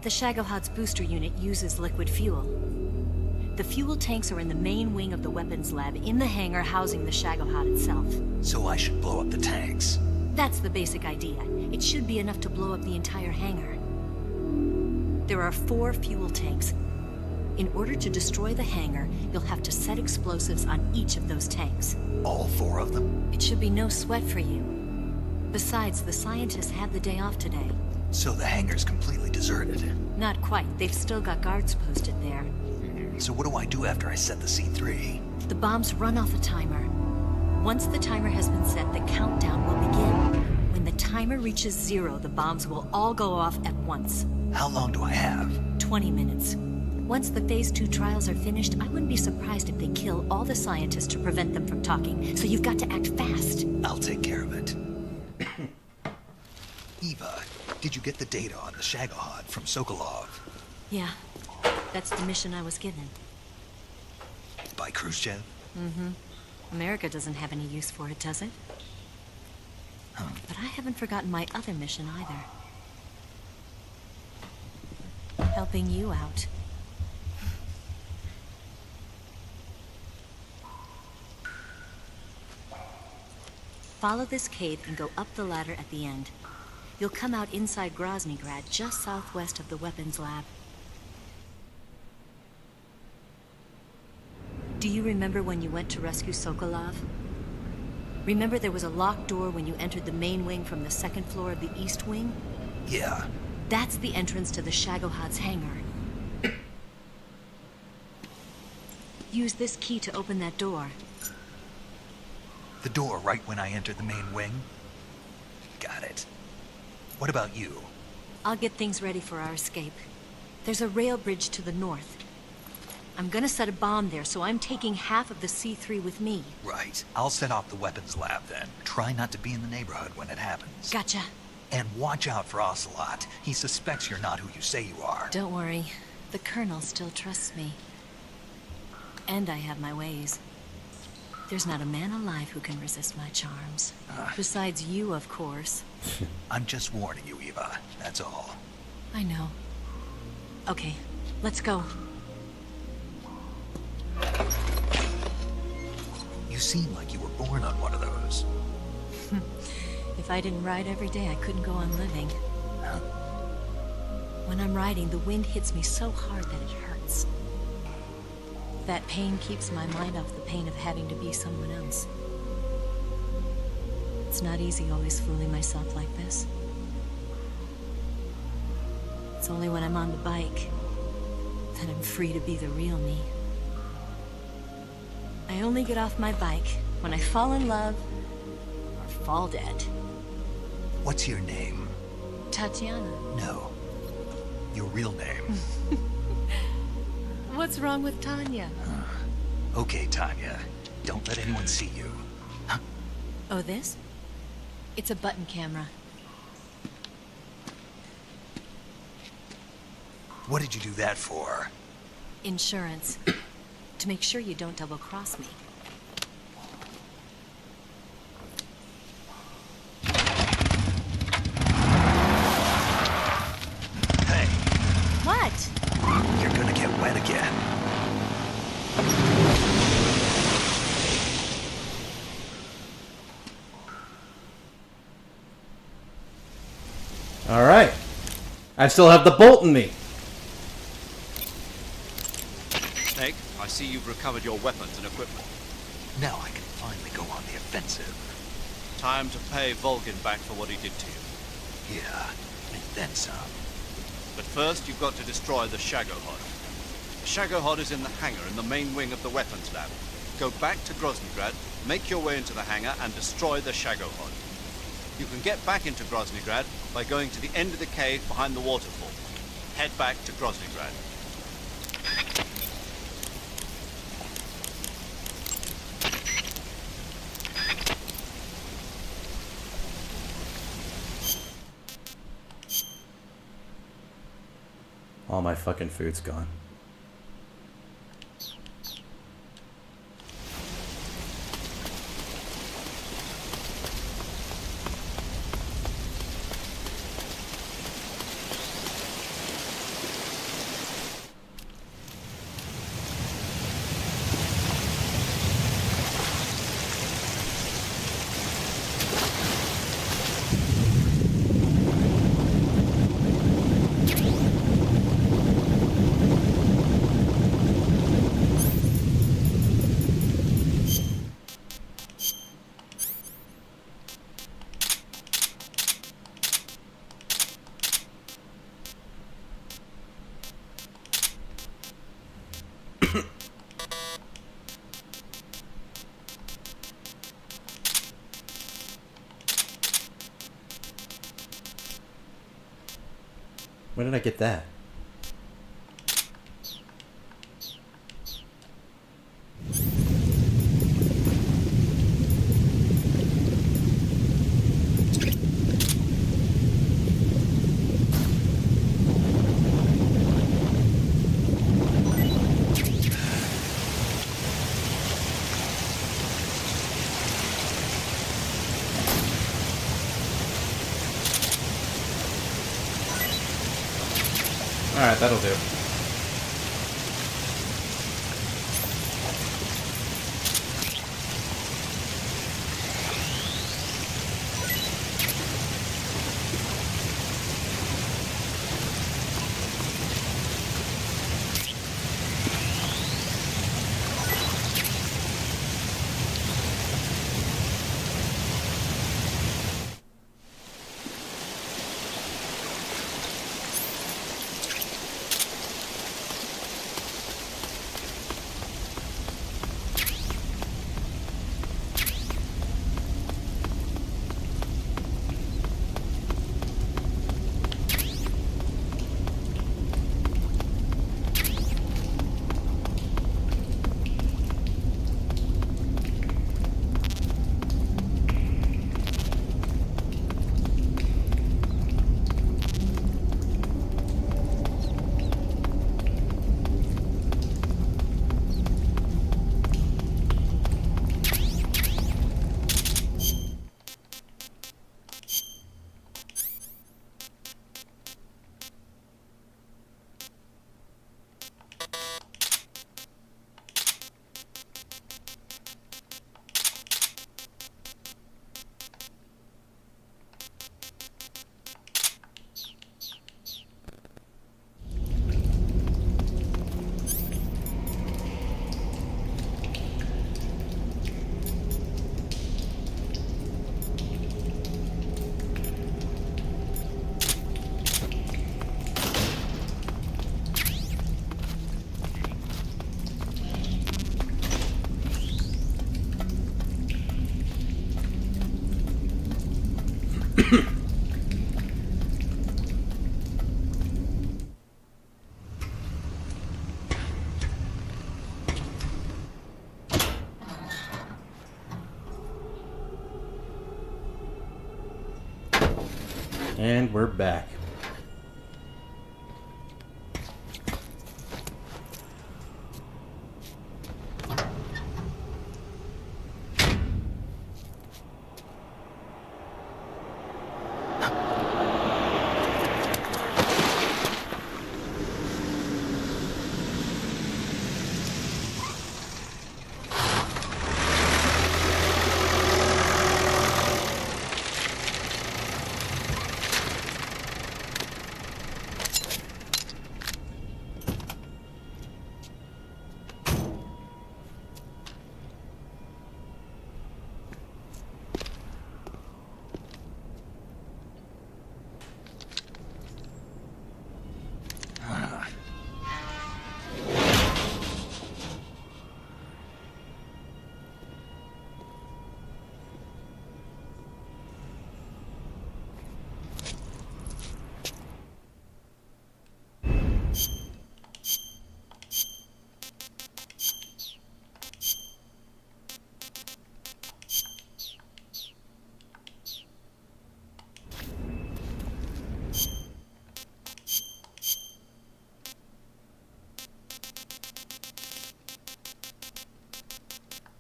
The Shagohod's booster unit uses liquid fuel. The fuel tanks are in the main wing of the weapons lab in the hangar housing the Shagohod itself. So I should blow up the tanks. That's the basic idea. It should be enough to blow up the entire hangar. There are 4 fuel tanks. In order to destroy the hangar, you'll have to set explosives on each of those tanks. All 4 of them? It should be no sweat for you. Besides, the scientists had the day off today. So the hangar's completely deserted. Not quite. They've still got guards posted there. So what do I do after I set the C3? The bombs run off a timer. Once the timer has been set, the countdown will begin. When the timer reaches 0, the bombs will all go off at once. How long do I have? 20 minutes. Once the Phase 2 trials are finished, I wouldn't be surprised if they kill all the scientists to prevent them from talking, so you've got to act fast. I'll take care of it. Eva, did you get the data on the Shagohod from Sokolov? Yeah, that's the mission I was given. By Khrushchev? Mm-hmm. America doesn't have any use for it, does it? Huh. But I haven't forgotten my other mission either. Helping you out. Follow this cave and go up the ladder at the end. You'll come out inside Groznygrad, just southwest of the weapons lab. Do you remember when you went to rescue Sokolov? Remember there was a locked door when you entered the main wing from the second floor of the east wing? Yeah. That's the entrance to the Shagohod's hangar. Use this key to open that door. The door right when I entered the main wing? Got it. What about you? I'll get things ready for our escape. There's a rail bridge to the north. I'm gonna set a bomb there, so I'm taking half of the C3 with me. Right. I'll set off the weapons lab then. Try not to be in the neighborhood when it happens. Gotcha. And watch out for Ocelot. He suspects you're not who you say you are. Don't worry. The Colonel still trusts me. And I have my ways. There's not a man alive who can resist my charms. Besides you, of course. I'm just warning you, Eva. That's all. I know. Okay, let's go. You seem like you were born on one of those. If I didn't ride every day, I couldn't go on living. When I'm riding, the wind hits me so hard that it hurts. That pain keeps my mind off the pain of having to be someone else. It's not easy always fooling myself like this. It's only when I'm on the bike that I'm free to be the real me. I only get off my bike when I fall in love or fall dead. What's your name? Tatiana. No. Your real name. What's wrong with Tanya? Okay, Tanya. Don't let anyone see you. Oh, this? It's a button camera. What did you do that for? Insurance. To make sure you don't double-cross me. Hey. What? You're gonna get wet again. All right. I still have the bolt in me. Snake, I see you've recovered your weapons and equipment. Now I can finally go on the offensive. Time to pay Volgin back for what he did to you. Yeah, and then some. But first, you've got to destroy the Shagohod. The Shagohod is in the hangar in the main wing of the weapons lab. Go back to Groznygrad, make your way into the hangar, and destroy the Shagohod. You can get back into Groznygrad by going to the end of the cave behind the waterfall. Head back to Groznygrad. All my fucking food's gone. When did I get that? Alright, that'll do. And we're back.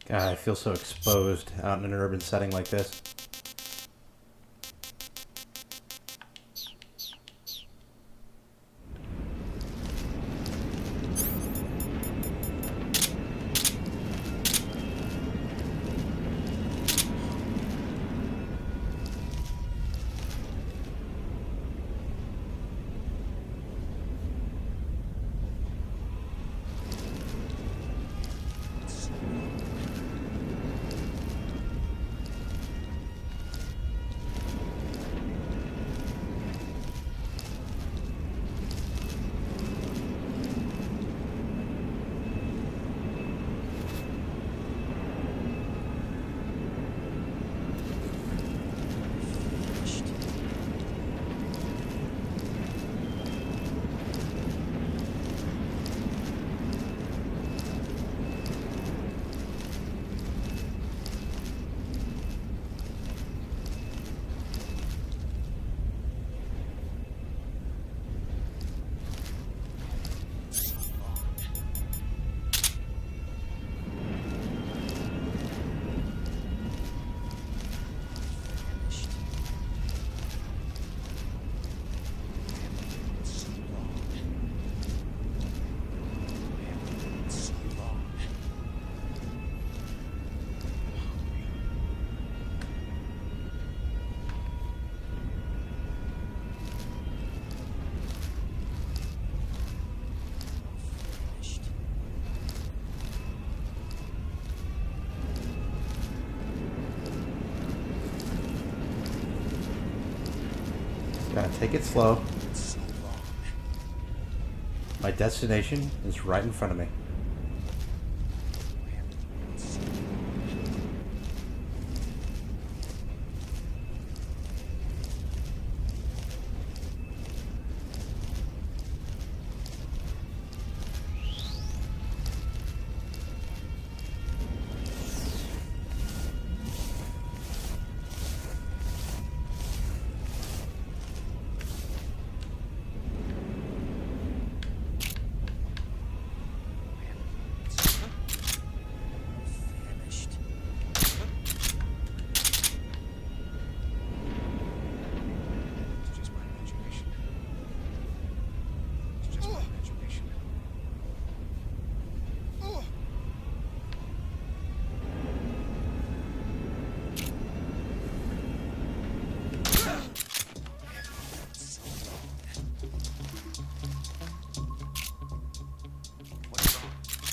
God, I feel so exposed out in an urban setting like this. Gotta take it slow. My destination is right in front of me.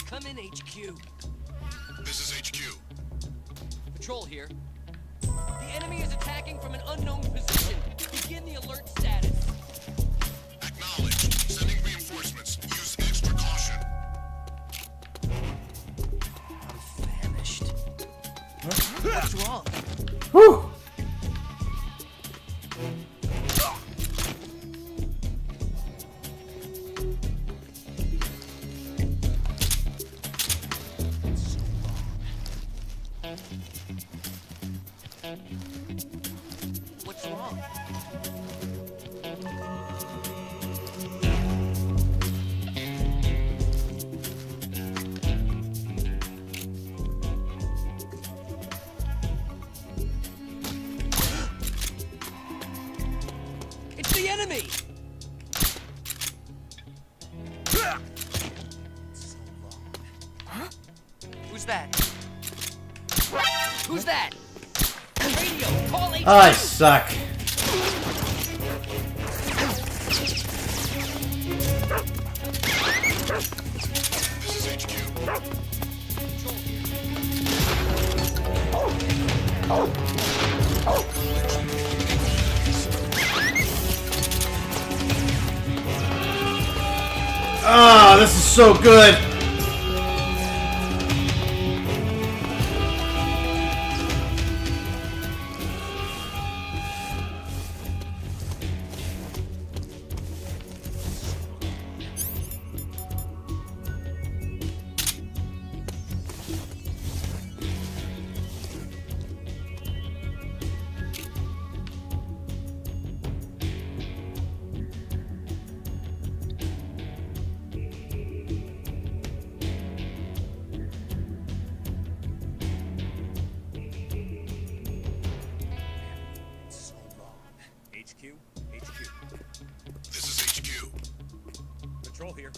Come in, HQ. This is HQ. Patrol here. The enemy is attacking from an unknown position. Begin the alert status. Acknowledged. Sending reinforcements. Use extra caution. Vanished. What's wrong? Whew! Huh? Who's that? Who's that? Radio, call HQ. I suck. This is HQ. Ah, this is so good. This is HQ. Patrol here.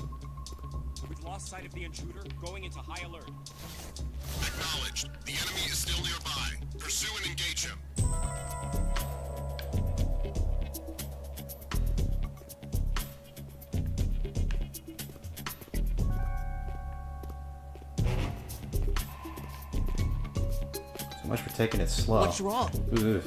We've lost sight of the intruder, going into high alert. Acknowledged. The enemy is still nearby. Pursue and engage him. So much for taking it slow. What's wrong? Ugh.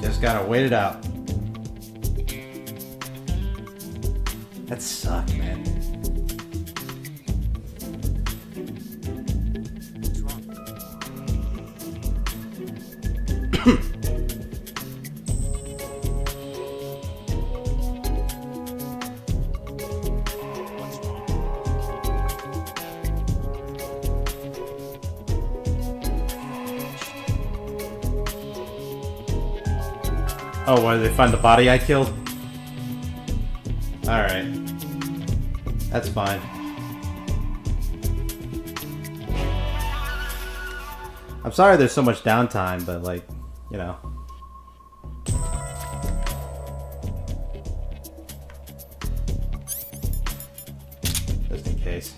Just gotta wait it out. That sucked, man. Oh, why did they find the body I killed? Alright. That's fine. I'm sorry there's so much downtime, but like, you know. Just in case.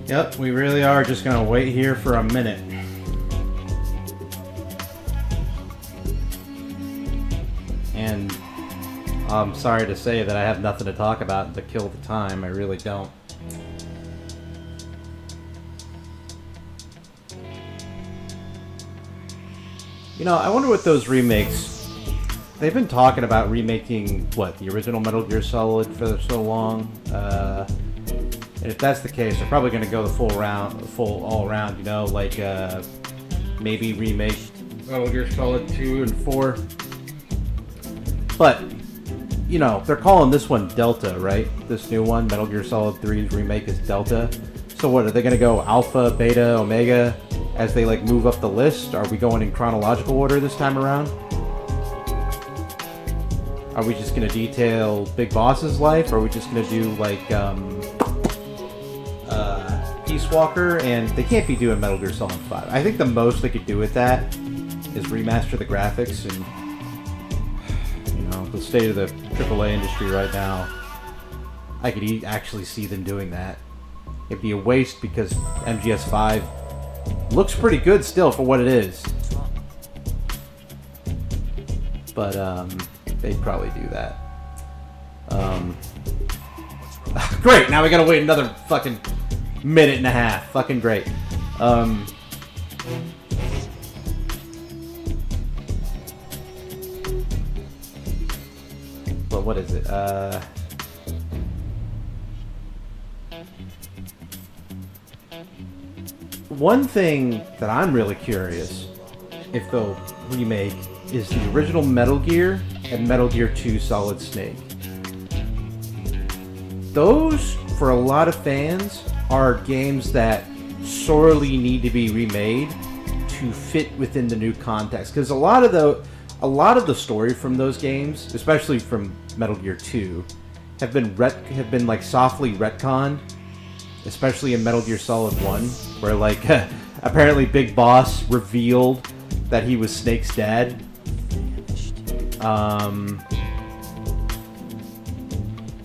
Yep, we really are just gonna wait here for a minute. And I'm sorry to say that I have nothing to talk about to kill the time. I really don't. You know, I wonder what those remakes... They've been talking about remaking, what, the original Metal Gear Solid for so long. And if that's the case, they're probably going to go the full all around, you know, like maybe remake Metal Gear Solid 2 and 4. But, you know, they're calling this one Delta, right? This new one, Metal Gear Solid 3's remake is Delta. So what, are they going to go Alpha, Beta, Omega as they like move up the list? Are we going in chronological order this time around? Are we just going to detail Big Boss's life? Or are we just going to do like Peace Walker? And they can't be doing Metal Gear Solid 5. I think the most they could do with that is remaster the graphics, and you know, the state of the AAA industry right now, I could actually see them doing that. It'd be a waste because MGS5 looks pretty good still for what it is. But they'd probably do that. Great, now we gotta wait another fucking minute and a half. Fucking great. Well, what is it? One thing that I'm really curious if they'll remake is the original Metal Gear and Metal Gear 2 Solid Snake. Those, for a lot of fans, are games that sorely need to be remade to fit within the new context. Because a lot of the story from those games, especially from Metal Gear 2, have been like softly retconned. Especially in Metal Gear Solid 1, where like apparently Big Boss revealed that he was Snake's dad.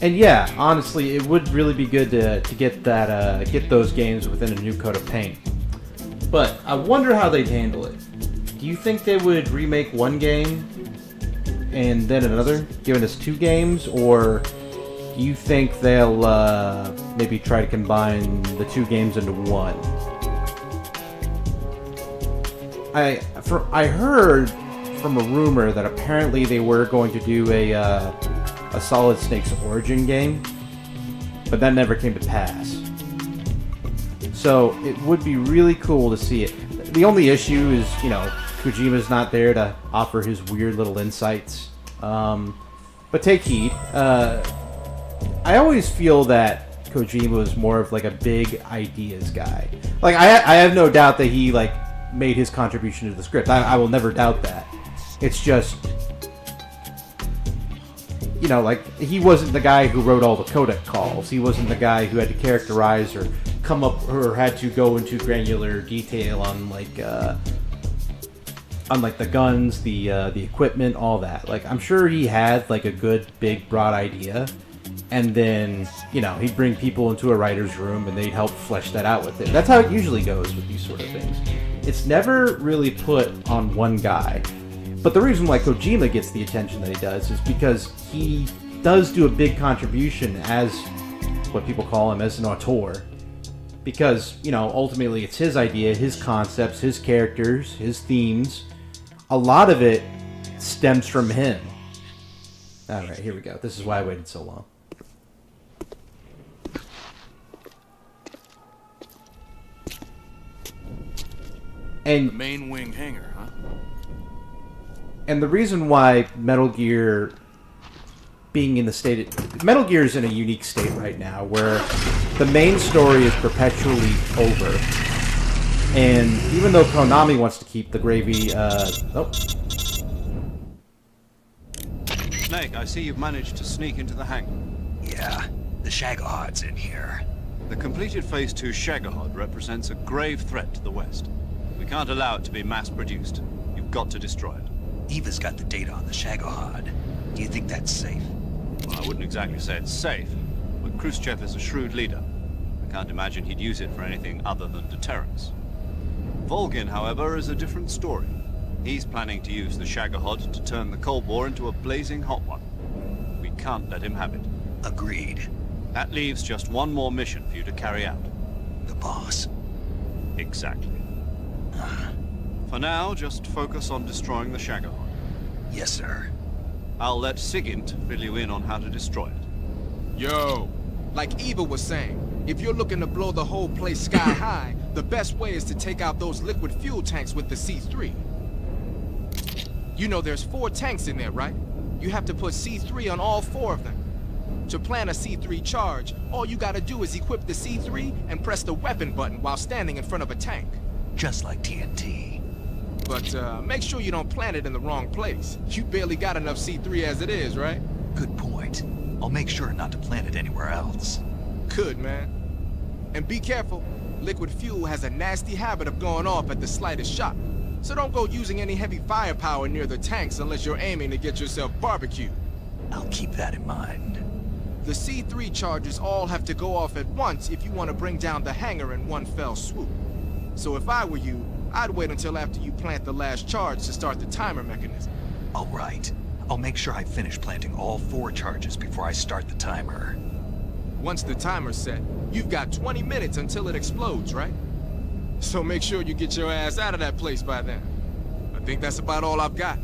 And yeah, honestly, it would really be good to get that get those games within a new coat of paint. But I wonder how they'd handle it. Do you think they would remake one game and then another, giving us 2 games, or do you think they'll maybe try to combine the 2 games into one? I heard from a rumor that apparently they were going to do a Solid Snake's origin game, but that never came to pass. So it would be really cool to see it. The only issue is, you know, Kojima's not there to offer his weird little insights. But take heed. I always feel that Kojima is more of like a big ideas guy. Like I have no doubt that he like made his contribution to the script. I will never doubt that. It's just, you know, like he wasn't the guy who wrote all the codec calls. He wasn't the guy who had to characterize or come up or had to go into granular detail on like the guns, the equipment, all that. Like I'm sure he had like a good big broad idea. And then, you know, he'd bring people into a writer's room and they'd help flesh that out with it. That's how it usually goes with these sort of things. It's never really put on one guy. But the reason why Kojima gets the attention that he does is because he does do a big contribution as what people call him, as an auteur. Because, you know, ultimately it's his idea, his concepts, his characters, his themes. A lot of it stems from him. Alright, here we go. This is why I waited so long. And the main wing hangar, huh? And the reason why Metal Gear being in the state... Metal Gear is in a unique state right now where the main story is perpetually over. And even though Konami wants to keep the gravy... Snake, I see you've managed to sneak into the hangar. Yeah, the Shagohod's in here. The completed Phase 2 Shagahod represents a grave threat to the West. We can't allow it to be mass-produced. You've got to destroy it. Eva's got the data on the Shagohod. Do you think that's safe? Well, I wouldn't exactly say it's safe, but Khrushchev is a shrewd leader. I can't imagine he'd use it for anything other than deterrence. Volgin, however, is a different story. He's planning to use the Shagahod to turn the Cold War into a blazing hot one. We can't let him have it. Agreed. That leaves just one more mission for you to carry out. The boss. Exactly. For now, just focus on destroying the Shagahod. Yes, sir. I'll let Sigint fill you in on how to destroy it. Yo, like Eva was saying, if you're looking to blow the whole place sky high, the best way is to take out those liquid fuel tanks with the C3. You know there's 4 tanks in there, right? You have to put C3 on all 4 of them. To plan a C3 charge, all you gotta do is equip the C3 and press the weapon button while standing in front of a tank. Just like TNT. But make sure you don't plant it in the wrong place. You barely got enough C3 as it is, right? Good point. I'll make sure not to plant it anywhere else. Good, man. And be careful. Liquid fuel has a nasty habit of going off at the slightest shock. So don't go using any heavy firepower near the tanks unless you're aiming to get yourself barbecued. I'll keep that in mind. The C3 charges all have to go off at once if you want to bring down the hangar in one fell swoop. So if I were you, I'd wait until after you plant the last charge to start the timer mechanism. All right. I'll make sure I finish planting all 4 charges before I start the timer. Once the timer's set, you've got 20 minutes until it explodes, right? So make sure you get your ass out of that place by then. I think that's about all I've got.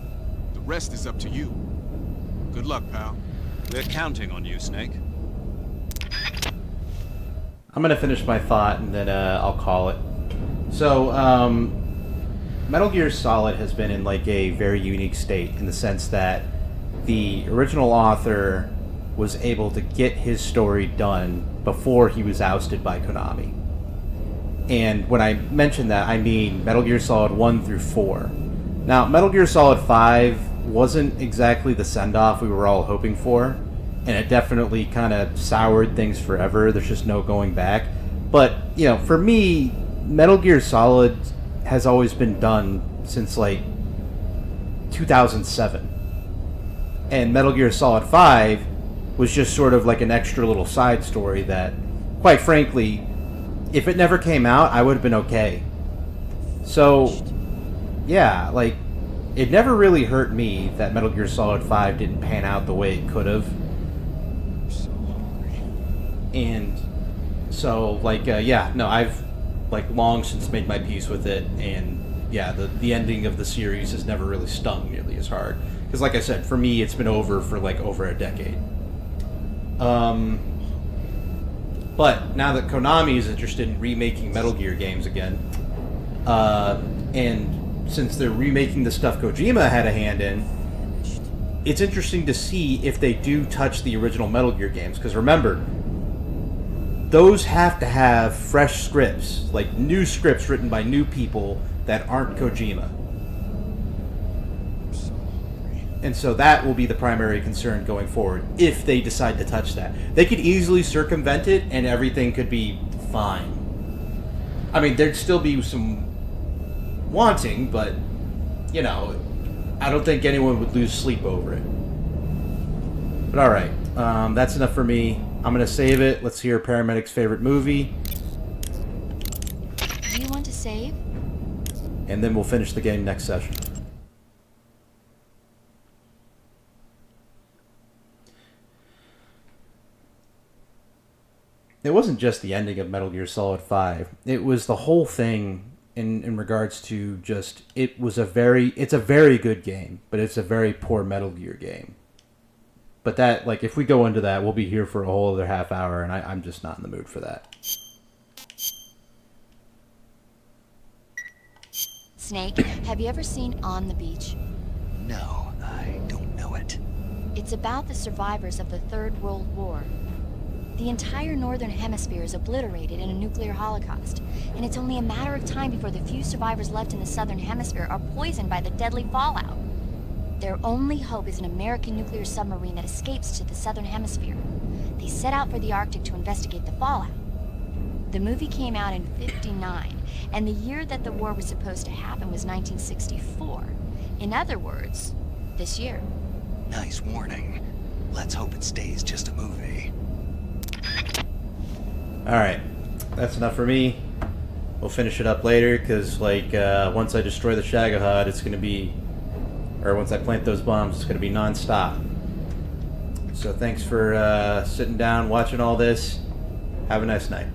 The rest is up to you. Good luck, pal. We're counting on you, Snake. I'm gonna finish my thought and then I'll call it. So, Metal Gear Solid has been in like a very unique state in the sense that the original author was able to get his story done before he was ousted by Konami. And when I mention that, I mean Metal Gear Solid 1 through 4. Now, Metal Gear Solid 5 wasn't exactly the send-off we were all hoping for, and it definitely kind of soured things forever. There's just no going back. But, you know, for me, Metal Gear Solid has always been done since, like, 2007. And Metal Gear Solid 5 was just sort of like an extra little side story that, quite frankly, if it never came out, I would have been okay. So, yeah, like, it never really hurt me that Metal Gear Solid 5 didn't pan out the way it could have. I'm so hungry. And so, like, yeah, no, I've, like, long since made my peace with it, and, yeah, the ending of the series has never really stung nearly as hard. Because, like I said, for me, it's been over for, like, over a decade. But now that Konami is interested in remaking Metal Gear games again, and since they're remaking the stuff Kojima had a hand in, it's interesting to see if they do touch the original Metal Gear games. Because remember, those have to have fresh scripts, like new scripts written by new people that aren't Kojima. And so that will be the primary concern going forward, if they decide to touch that. They could easily circumvent it, and everything could be fine. I mean, there'd still be some wanting, but, you know, I don't think anyone would lose sleep over it. But alright, that's enough for me. I'm going to save it. Let's hear Paramedic's favorite movie. Do you want to save? And then we'll finish the game next session. It wasn't just the ending of Metal Gear Solid 5. It was the whole thing in regards to just, it's a very good game, but it's a very poor Metal Gear game. But that, like, if we go into that, we'll be here for a whole other half hour, and I'm just not in the mood for that. Snake, have you ever seen On the Beach? No, I don't know it. It's about the survivors of the Third World War. The entire northern hemisphere is obliterated in a nuclear holocaust, and it's only a matter of time before the few survivors left in the southern hemisphere are poisoned by the deadly fallout. Their only hope is an American nuclear submarine that escapes to the southern hemisphere. They set out for the Arctic to investigate the fallout. The movie came out in '59, and the year that the war was supposed to happen was 1964. In other words, this year. Nice warning. Let's hope it stays just a movie. Alright, that's enough for me. We'll finish it up later, because, like, once I destroy the Shagohod, it's going to be... Or once I plant those bombs, it's going to be non-stop. So thanks for sitting down, watching all this. Have a nice night.